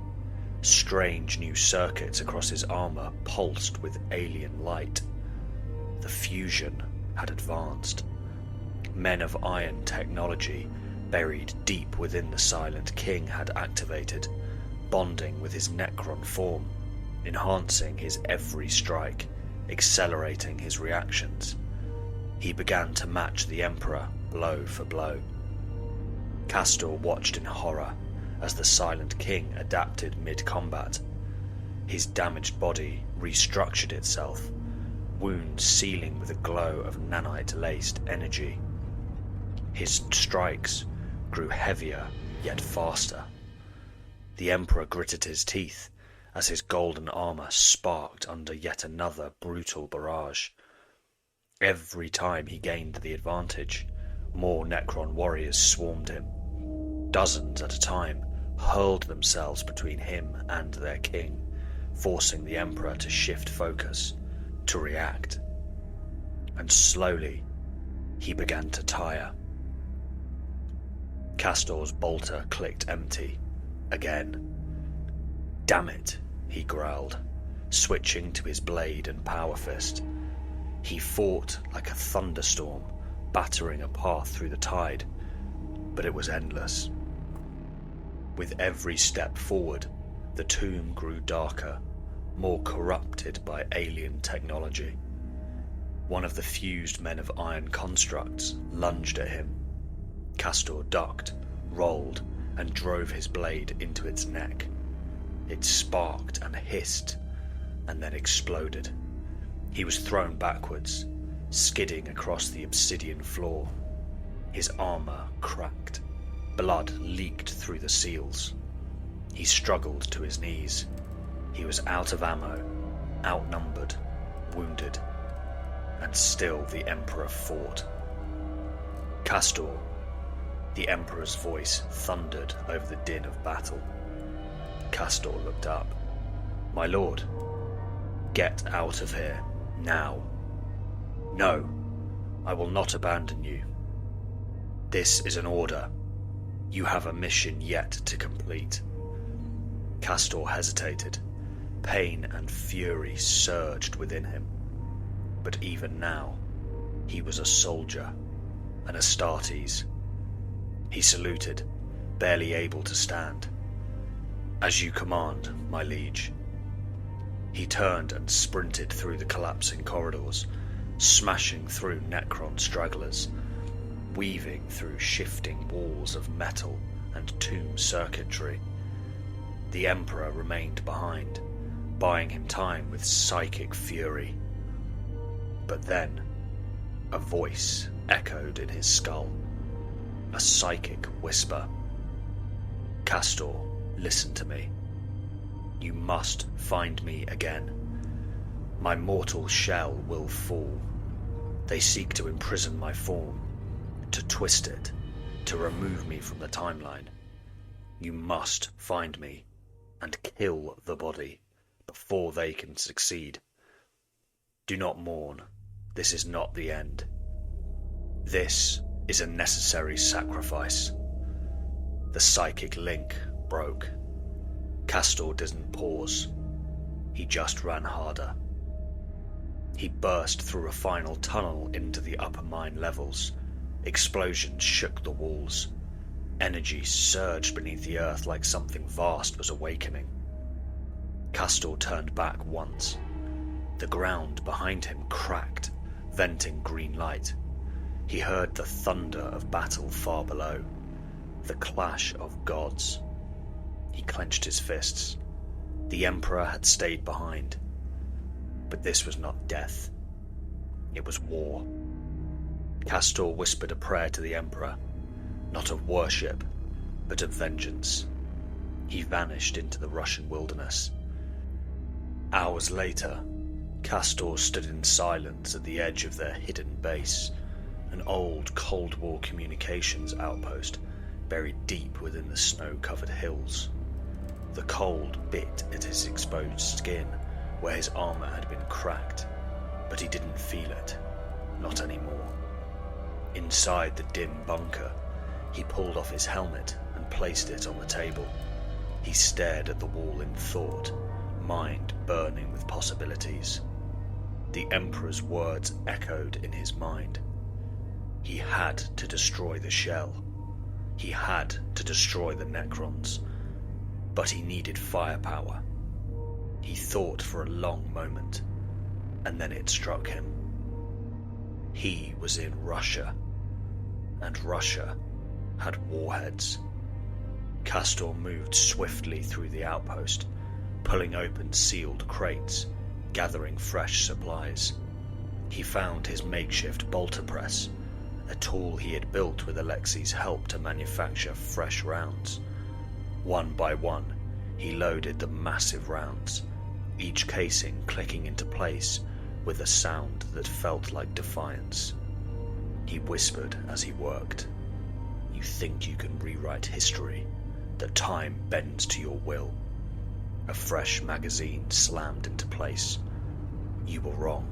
Strange new circuits across his armor pulsed with alien light. The fusion had advanced. Men of iron technology, buried deep within the silent king, had activated, bonding with his Necron form, enhancing his every strike, accelerating his reactions. He began to match the Emperor blow for blow. Castor watched in horror as the silent king adapted mid-combat. His damaged body restructured itself, wounds sealing with a glow of nanite-laced energy. His strikes grew heavier yet faster. The Emperor gritted his teeth as his golden armor sparked under yet another brutal barrage. Every time he gained the advantage, more Necron warriors swarmed him. Dozens at a time hurled themselves between him and their king, forcing the Emperor to shift focus, to react. And slowly, he began to tire. Castor's bolter clicked empty, again. "Damn it," he growled, switching to his blade and power fist. He fought like a thunderstorm, battering a path through the tide, but it was endless. With every step forward, the tomb grew darker, more corrupted by alien technology. One of the fused men of iron constructs lunged at him. Castor ducked, rolled, and drove his blade into its neck. It sparked and hissed, and then exploded. He was thrown backwards, skidding across the obsidian floor. His armor cracked. Blood leaked through the seals. He struggled to his knees. He was out of ammo, outnumbered, wounded, and still the Emperor fought. "Castor," the Emperor's voice thundered over the din of battle. Castor looked up. "My lord, get out of here, now." "No, I will not abandon you. This is an order. You have a mission yet to complete." Castor hesitated. Pain and fury surged within him. But even now, he was a soldier, an Astartes. He saluted, barely able to stand. "As you command, my liege." He turned and sprinted through the collapsing corridors, smashing through Necron stragglers, weaving through shifting walls of metal and tomb circuitry. The Emperor remained behind, buying him time with psychic fury. But then, a voice echoed in his skull, a psychic whisper. "Castor, listen to me. You must find me again. My mortal shell will fall. They seek to imprison my form, to twist it, to remove me from the timeline. You must find me and kill the body before they can succeed. Do not mourn. This is not the end. This is a necessary sacrifice. The psychic link broke. Castor didn't pause. He just ran harder. He burst through a final tunnel into the upper mine levels. Explosions shook the walls. Energy surged beneath the earth like something vast was awakening. Castor turned back once. The ground behind him cracked, venting green light. He heard the thunder of battle far below, the clash of gods. He clenched his fists. The Emperor had stayed behind. But this was not death. It was war. Castor whispered a prayer to the Emperor, not of worship, but of vengeance. He vanished into the Russian wilderness. Hours later, Castor stood in silence at the edge of their hidden base, an old Cold War communications outpost buried deep within the snow-covered hills. The cold bit at his exposed skin where his armor had been cracked, but he didn't feel it, not anymore. Inside the dim bunker, he pulled off his helmet and placed it on the table. He stared at the wall in thought, mind burning with possibilities. The Emperor's words echoed in his mind. He had to destroy the shell. He had to destroy the Necrons. But he needed firepower. He thought for a long moment, and then it struck him. He was in Russia, and Russia had warheads. Castor moved swiftly through the outpost, pulling open sealed crates, gathering fresh supplies. He found his makeshift bolter press, a tool he had built with Alexi's help to manufacture fresh rounds. One by one, he loaded the massive rounds, each casing clicking into place with a sound that felt like defiance. He whispered as he worked, "You think you can rewrite history, that time bends to your will." A fresh magazine slammed into place. You were wrong.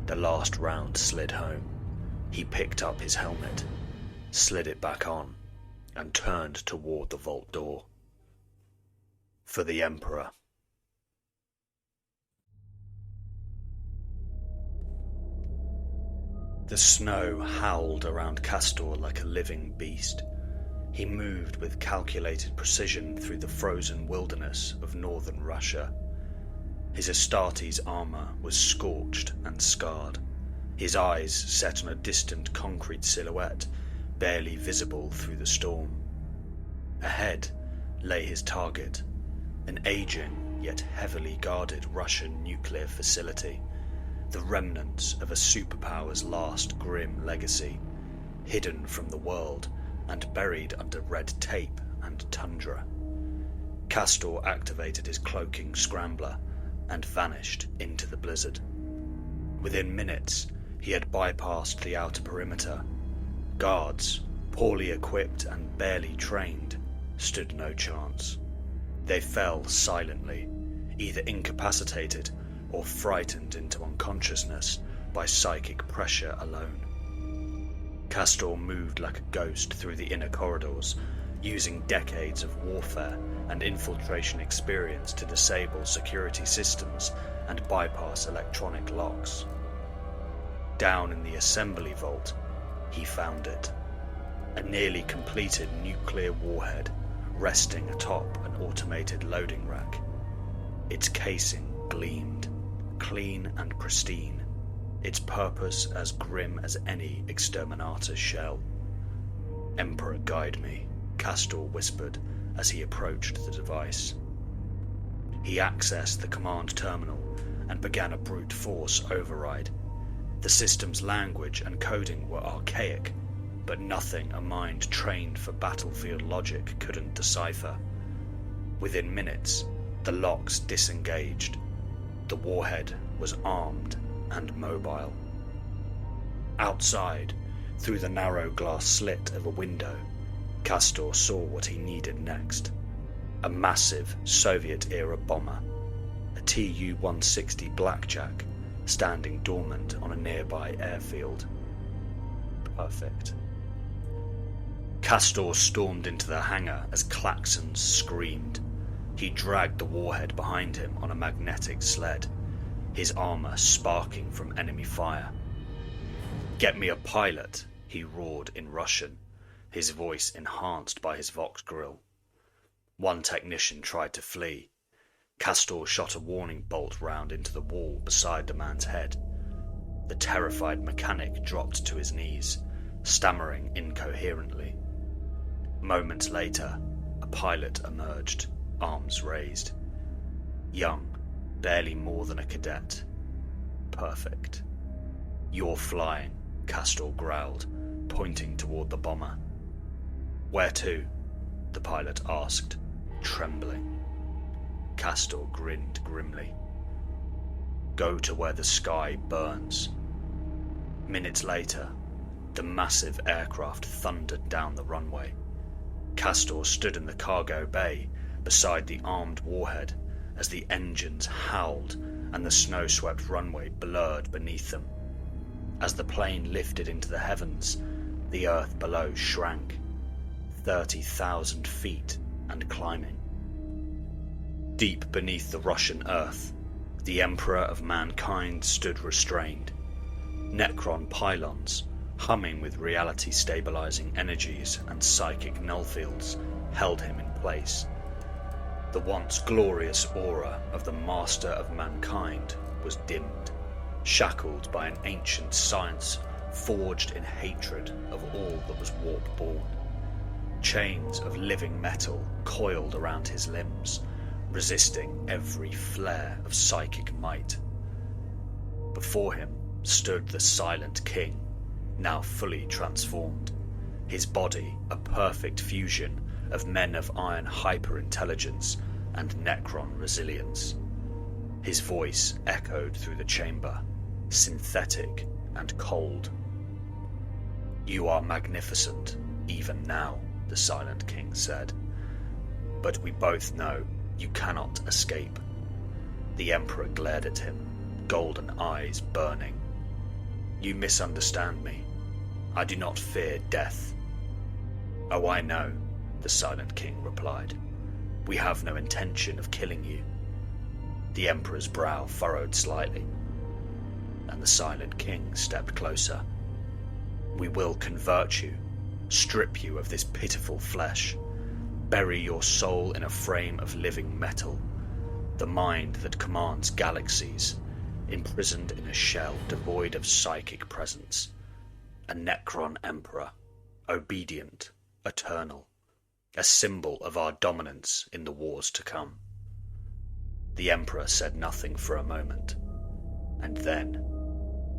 The last round slid home. He picked up his helmet, slid it back on, and turned toward the vault door. For the Emperor. The snow howled around Castor like a living beast. He moved with calculated precision through the frozen wilderness of northern Russia. His Astartes armor was scorched and scarred, his eyes set on a distant concrete silhouette, barely visible through the storm. Ahead lay his target, an aging yet heavily guarded Russian nuclear facility, the remnants of a superpower's last grim legacy, hidden from the world and buried under red tape and tundra. Castor activated his cloaking scrambler and vanished into the blizzard. Within minutes, he had bypassed the outer perimeter. Guards, poorly equipped and barely trained, stood no chance. They fell silently, either incapacitated or frightened into unconsciousness by psychic pressure alone. Castor moved like a ghost through the inner corridors, using decades of warfare and infiltration experience to disable security systems and bypass electronic locks. Down in the assembly vault, he found it. A nearly completed nuclear warhead resting atop an automated loading rack. Its casing gleamed, clean and pristine, its purpose as grim as any exterminator's shell. "Emperor, guide me," Castor whispered as he approached the device. He accessed the command terminal and began a brute force override. The system's language and coding were archaic, but nothing a mind trained for battlefield logic couldn't decipher. Within minutes, the locks disengaged. The warhead was armed and mobile. Outside, through the narrow glass slit of a window, Castor saw what he needed next. A massive Soviet-era bomber, a Tu-160 Blackjack, standing dormant on a nearby airfield. Perfect. Castor stormed into the hangar as klaxons screamed. He dragged the warhead behind him on a magnetic sled, his armor sparking from enemy fire. "Get me a pilot," he roared in Russian, his voice enhanced by his Vox grill. One technician tried to flee. Castor shot a warning bolt round into the wall beside the man's head. The terrified mechanic dropped to his knees, stammering incoherently. Moments later, a pilot emerged, arms raised. Young, barely more than a cadet. Perfect. "You're flying," Castor growled, pointing toward the bomber. "Where to?" the pilot asked, trembling. Castor grinned grimly. "Go to where the sky burns." Minutes later, the massive aircraft thundered down the runway. Castor stood in the cargo bay beside the armed warhead as the engines howled and the snow-swept runway blurred beneath them. As the plane lifted into the heavens, the earth below shrank, 30,000 feet and climbing. Deep beneath the Russian earth, the Emperor of Mankind stood restrained. Necron pylons, humming with reality-stabilizing energies and psychic nullfields, held him in place. The once glorious aura of the Master of Mankind was dimmed, shackled by an ancient science forged in hatred of all that was warp-born. Chains of living metal coiled around his limbs, resisting every flare of psychic might. Before him stood the Silent King, now fully transformed, his body a perfect fusion of Men of Iron hyper-intelligence and Necron resilience. His voice echoed through the chamber, synthetic and cold. "You are magnificent, even now," the Silent King said. "But we both know you cannot escape." The Emperor glared at him, golden eyes burning. "You misunderstand me. I do not fear death." "Oh, I know," the Silent King replied. "We have no intention of killing you." The Emperor's brow furrowed slightly, and the Silent King stepped closer. "We will convert you, strip you of this pitiful flesh, bury your soul in a frame of living metal, the mind that commands galaxies, imprisoned in a shell devoid of psychic presence, a Necron Emperor, obedient, eternal, a symbol of our dominance in the wars to come." The Emperor said nothing for a moment, and then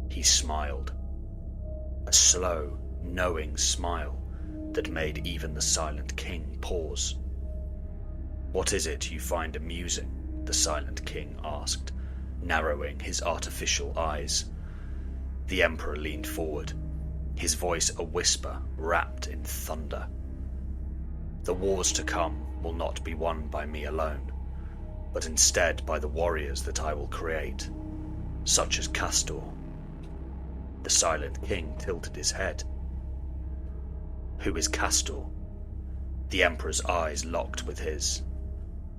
he smiled. A slow, knowing smile that made even the Silent King pause. "What is it you find amusing?" the Silent King asked, narrowing his artificial eyes. The Emperor leaned forward, his voice a whisper wrapped in thunder. "The wars to come will not be won by me alone, but instead by the warriors that I will create, such as Castor." The Silent King tilted his head. "Who is Castor?" The Emperor's eyes locked with his.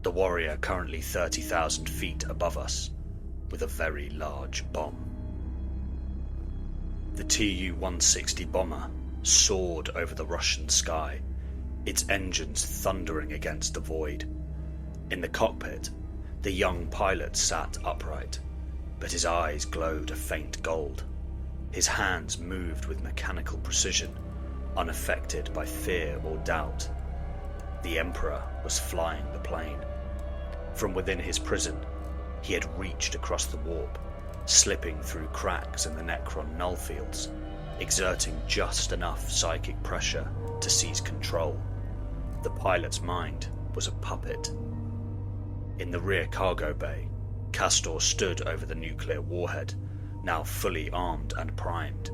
"The warrior currently 30,000 feet above us, with a very large bomb." The Tu-160 bomber soared over the Russian sky, its engines thundering against the void. In the cockpit, the young pilot sat upright, but his eyes glowed a faint gold. His hands moved with mechanical precision, unaffected by fear or doubt. The Emperor was flying the plane. From within his prison, he had reached across the warp, slipping through cracks in the Necron nullfields, exerting just enough psychic pressure to seize control. The pilot's mind was a puppet. In the rear cargo bay, Castor stood over the nuclear warhead, now fully armed and primed.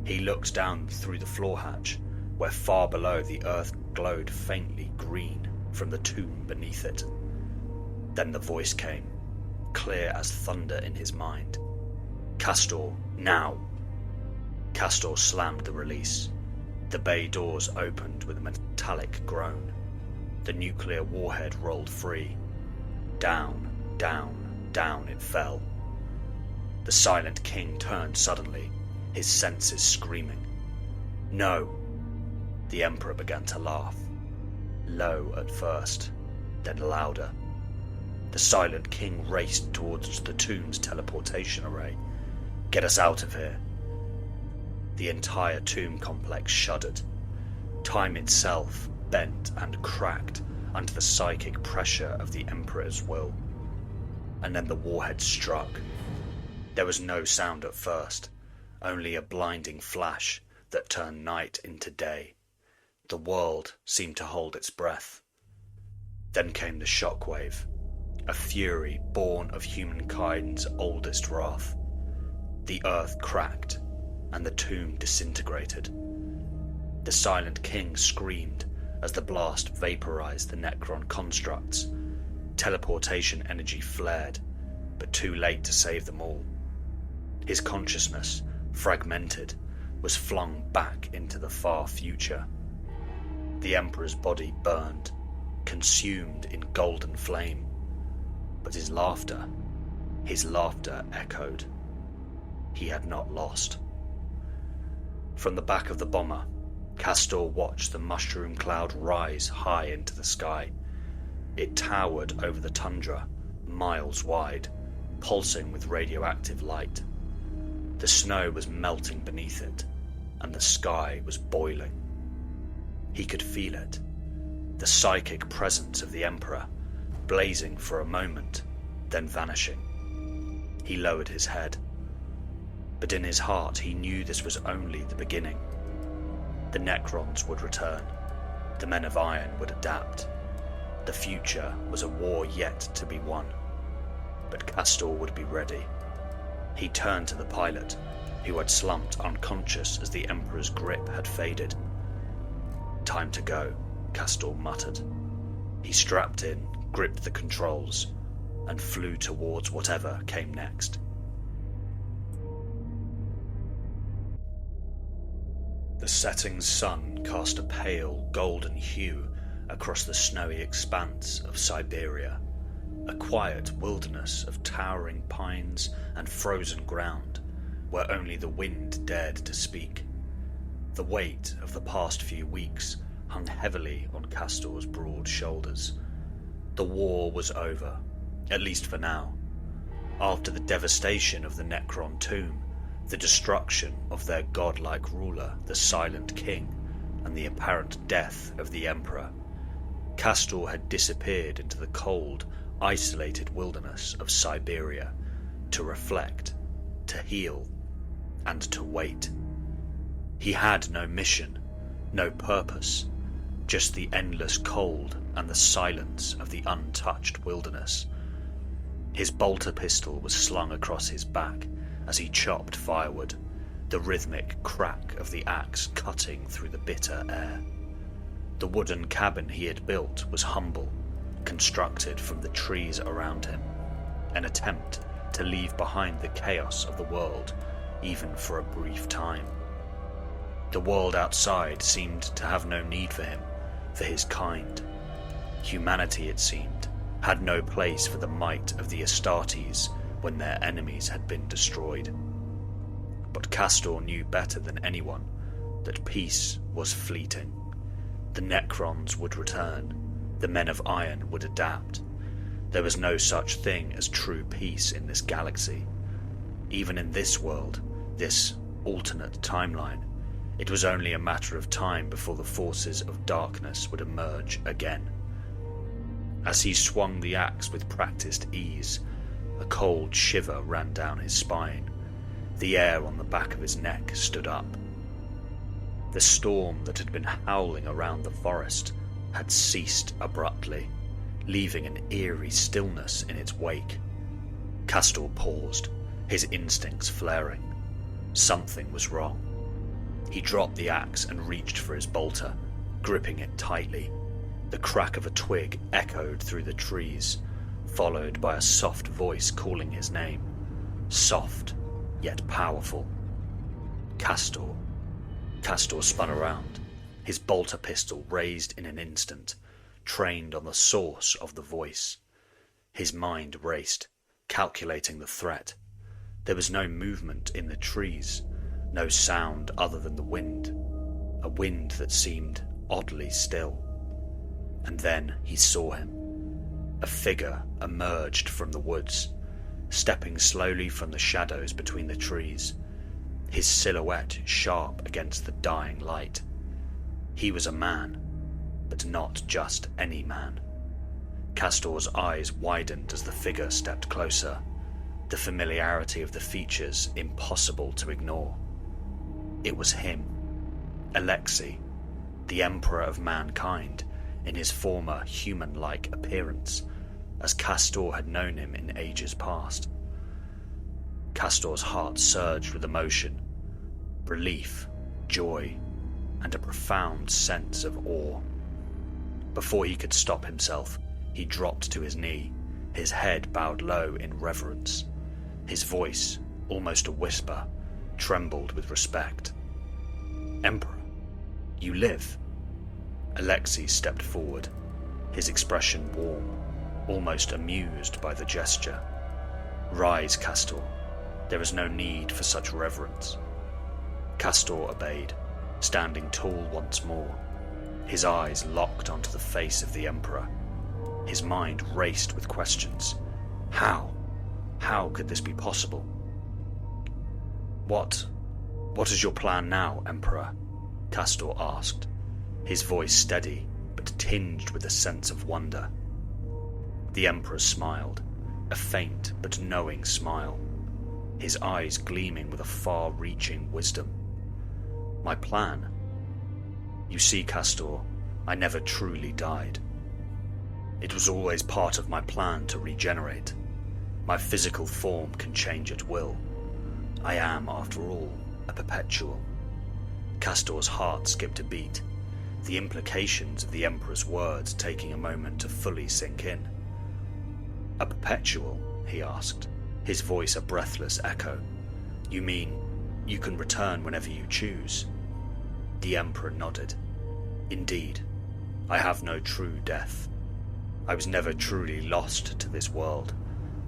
He looked down through the floor hatch, where far below the earth glowed faintly green from the tomb beneath it. Then the voice came, clear as thunder in his mind. "Castor, now!" Castor slammed the release. The bay doors opened with a metallic groan. The nuclear warhead rolled free. Down, down, down it fell. The Silent King turned suddenly, his senses screaming. "No!" The Emperor began to laugh. Low at first, then louder. The Silent King raced towards the tomb's teleportation array. "Get us out of here!" The entire tomb complex shuddered. Time itself bent and cracked under the psychic pressure of the Emperor's will. And then the warhead struck. There was no sound at first, only a blinding flash that turned night into day. The world seemed to hold its breath. Then came the shockwave, a fury born of humankind's oldest wrath. The earth cracked, and the tomb disintegrated. The Silent King screamed as the blast vaporized the Necron constructs. Teleportation energy flared, but too late to save them all. His consciousness, fragmented, was flung back into the far future. The Emperor's body burned, consumed in golden flame. But his laughter echoed. He had not lost. From the back of the bomber, Castor watched the mushroom cloud rise high into the sky. It towered over the tundra, miles wide, pulsing with radioactive light. The snow was melting beneath it, and the sky was boiling. He could feel it, the psychic presence of the Emperor, blazing for a moment, then vanishing. He lowered his head, but in his heart he knew this was only the beginning. The Necrons would return, the Men of Iron would adapt. The future was a war yet to be won, but Castor would be ready. He turned to the pilot, who had slumped unconscious as the Emperor's grip had faded. "Time to go," Castor muttered. He strapped in, gripped the controls, and flew towards whatever came next. The setting sun cast a pale, golden hue across the snowy expanse of Siberia, a quiet wilderness of towering pines and frozen ground where only the wind dared to speak. The weight of the past few weeks hung heavily on Castor's broad shoulders. The war was over, at least for now. After the devastation of the Necron tomb, the destruction of their godlike ruler, the Silent King, and the apparent death of the Emperor, Castor had disappeared into the cold, isolated wilderness of Siberia to reflect, to heal, and to wait. He had no mission, no purpose, just the endless cold and the silence of the untouched wilderness. His bolter pistol was slung across his back as he chopped firewood, the rhythmic crack of the axe cutting through the bitter air. The wooden cabin he had built was humble, constructed from the trees around him, an attempt to leave behind the chaos of the world, even for a brief time. The world outside seemed to have no need for him, for his kind. Humanity, it seemed, had no place for the might of the Astartes when their enemies had been destroyed. But Castor knew better than anyone that peace was fleeting. The Necrons would return, the Men of Iron would adapt. There was no such thing as true peace in this galaxy. Even in this world, this alternate timeline, it was only a matter of time before the forces of darkness would emerge again. As he swung the axe with practiced ease, a cold shiver ran down his spine. The hair on the back of his neck stood up. The storm that had been howling around the forest had ceased abruptly, leaving an eerie stillness in its wake. Castor paused, his instincts flaring. Something was wrong. He dropped the axe and reached for his bolter, gripping it tightly. The crack of a twig echoed through the trees, followed by a soft voice calling his name. Soft, yet powerful. Castor. Castor spun around, his bolter pistol raised in an instant, trained on the source of the voice. His mind raced, calculating the threat. There was no movement in the trees, no sound other than the wind, a wind that seemed oddly still. And then he saw him. A figure emerged from the woods, stepping slowly from the shadows between the trees, his silhouette sharp against the dying light. He was a man, but not just any man. Castor's eyes widened as the figure stepped closer, the familiarity of the features impossible to ignore. It was him, Alexi, the Emperor of Mankind, in his former human-like appearance, as Castor had known him in ages past. Castor's heart surged with emotion, relief, joy, and a profound sense of awe. Before he could stop himself, he dropped to his knee, his head bowed low in reverence. His voice, almost a whisper, trembled with respect. "Emperor, you live?" Alexi stepped forward, his expression warm, almost amused by the gesture. "Rise, Castor. There is no need for such reverence." Castor obeyed, standing tall once more, his eyes locked onto the face of the Emperor. His mind raced with questions. How? How could this be possible? What is your plan now, Emperor?" Castor asked, his voice steady but tinged with a sense of wonder. The Emperor smiled, a faint but knowing smile, his eyes gleaming with a far-reaching wisdom. "My plan? You see, Castor, I never truly died. It was always part of my plan to regenerate. My physical form can change at will. I am, after all, a perpetual." Castor's heart skipped a beat, the implications of the Emperor's words taking a moment to fully sink in. "A perpetual?" he asked, his voice a breathless echo. "You mean you can return whenever you choose?" The Emperor nodded. "Indeed, I have no true death. I was never truly lost to this world.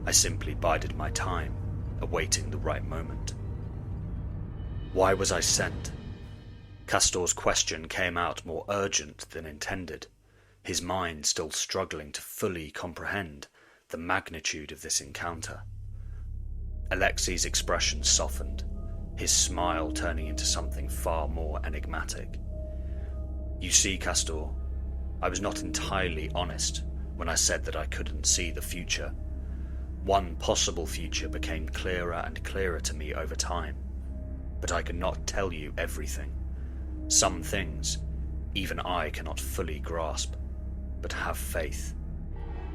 I simply bided my time, awaiting the right moment." "Why was I sent?" Castor's question came out more urgent than intended, his mind still struggling to fully comprehend the magnitude of this encounter. Alexi's expression softened, his smile turning into something far more enigmatic. "You see, Castor, I was not entirely honest when I said that I couldn't see the future. One possible future became clearer and clearer to me over time, but I cannot tell you everything. Some things, even I cannot fully grasp, but have faith."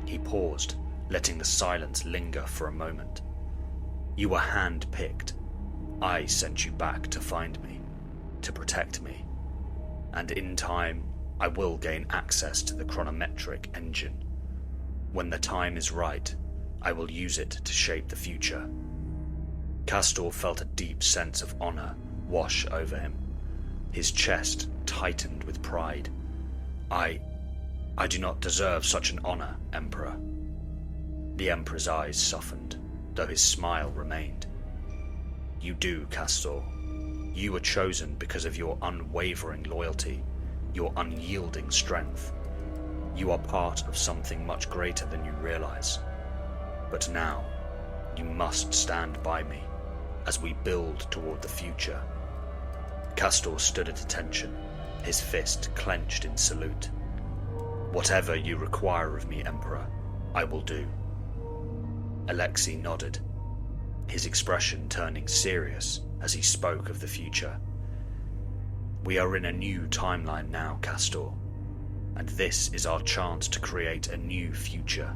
He paused, letting the silence linger for a moment. "You were hand-picked. I sent you back to find me, to protect me, and in time I will gain access to the chronometric engine. When the time is right, I will use it to shape the future." Castor felt a deep sense of honor wash over him. His chest tightened with pride. I do not deserve such an honor, Emperor." The Emperor's eyes softened, though his smile remained. "You do, Castor. You were chosen because of your unwavering loyalty, your unyielding strength. You are part of something much greater than you realize. But now, you must stand by me as we build toward the future." Castor stood at attention, his fist clenched in salute. "Whatever you require of me, Emperor, I will do." Alexi nodded, his expression turning serious as he spoke of the future. "We are in a new timeline now, Castor, and this is our chance to create a new future.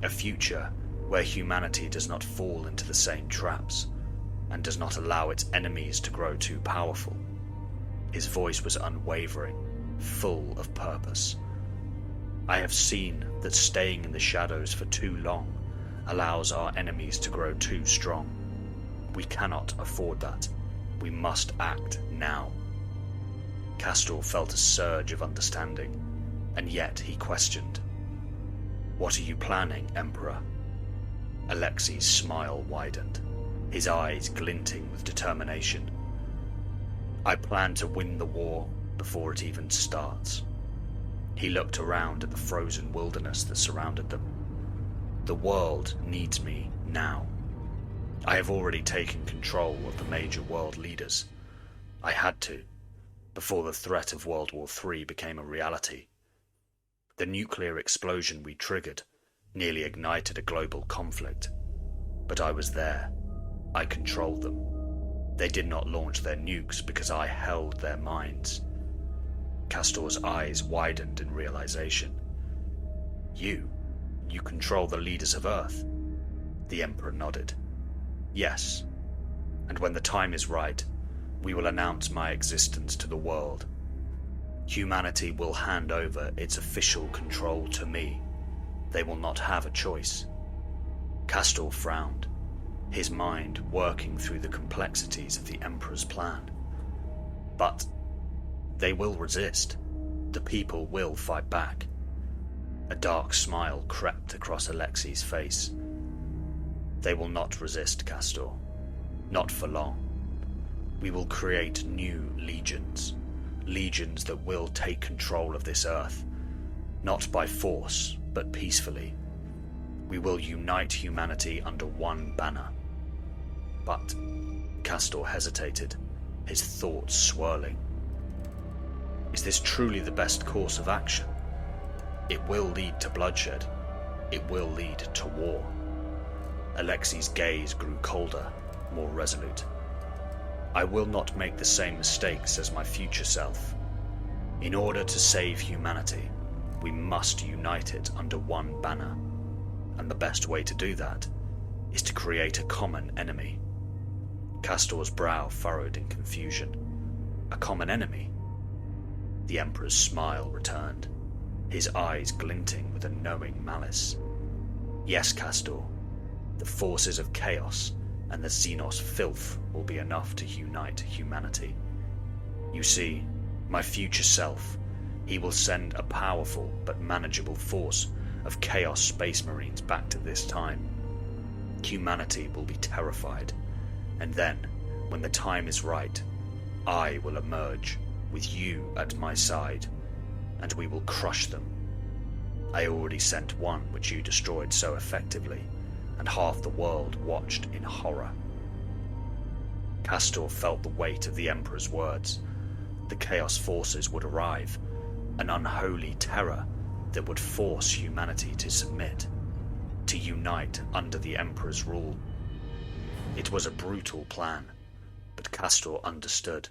A future where humanity does not fall into the same traps, and does not allow its enemies to grow too powerful. His voice was unwavering, full of purpose. I have seen that staying in the shadows for too long allows our enemies to grow too strong. We cannot afford that. We must act now. Castor felt a surge of understanding, and yet he questioned. What are you planning, Emperor? Alexi's smile widened, his eyes glinting with determination. I plan to win the war before it even starts. He looked around at the frozen wilderness that surrounded them. The world needs me now. I have already taken control of the major world leaders. I had to, before the threat of World War III became a reality. The nuclear explosion we triggered nearly ignited a global conflict. But I was there. I controlled them. They did not launch their nukes because I held their minds. Castor's eyes widened in realization. You control the leaders of Earth? The Emperor nodded. Yes, and when the time is right, we will announce my existence to the world. Humanity will hand over its official control to me. They will not have a choice. Castor frowned, his mind working through the complexities of the Emperor's plan. But they will resist. The people will fight back. A dark smile crept across Alexi's face. They will not resist, Castor. Not for long. We will create new legions. Legions that will take control of this Earth. Not by force, but peacefully. We will unite humanity under one banner. But Castor hesitated, his thoughts swirling. Is this truly the best course of action? It will lead to bloodshed. It will lead to war. Alexi's gaze grew colder, more resolute. I will not make the same mistakes as my future self. In order to save humanity, we must unite it under one banner. And the best way to do that is to create a common enemy. Castor's brow furrowed in confusion. A common enemy? The Emperor's smile returned, his eyes glinting with a knowing malice. Yes, Castor, the forces of chaos and the Xenos filth will be enough to unite humanity. You see, my future self, he will send a powerful but manageable force of Chaos Space Marines back to this time. Humanity will be terrified, and then, when the time is right, I will emerge, with you at my side, and we will crush them. I already sent one which you destroyed so effectively, and half the world watched in horror. Castor felt the weight of the Emperor's words. The Chaos forces would arrive, an unholy terror that would force humanity to submit, to unite under the Emperor's rule. It was a brutal plan, but Castor understood.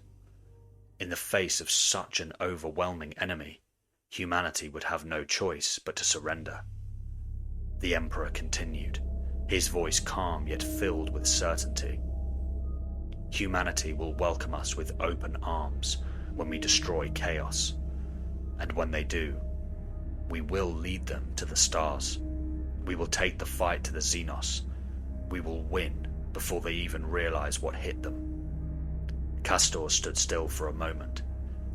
In the face of such an overwhelming enemy, humanity would have no choice but to surrender. The Emperor continued, his voice calm yet filled with certainty. Humanity will welcome us with open arms when we destroy chaos, and when they do, we will lead them to the stars. We will take the fight to the Xenos. We will win before they even realize what hit them. Castor stood still for a moment.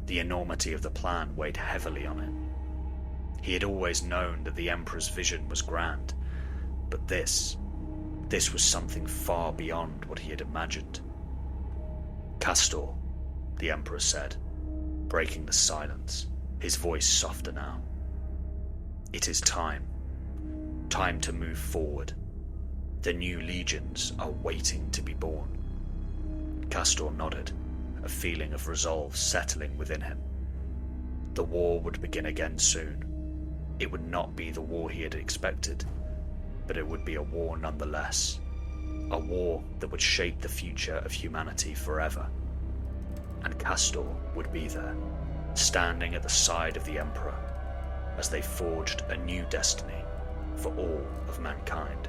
The enormity of the plan weighed heavily on him. He had always known that the Emperor's vision was grand, but this was something far beyond what he had imagined. Castor, the Emperor said, breaking the silence, his voice softer now. It is time. Time to move forward. The new legions are waiting to be born. Castor nodded, a feeling of resolve settling within him. The war would begin again soon. It would not be the war he had expected, but it would be a war nonetheless. A war that would shape the future of humanity forever. And Castor would be there, standing at the side of the Emperor, as they forged a new destiny for all of mankind.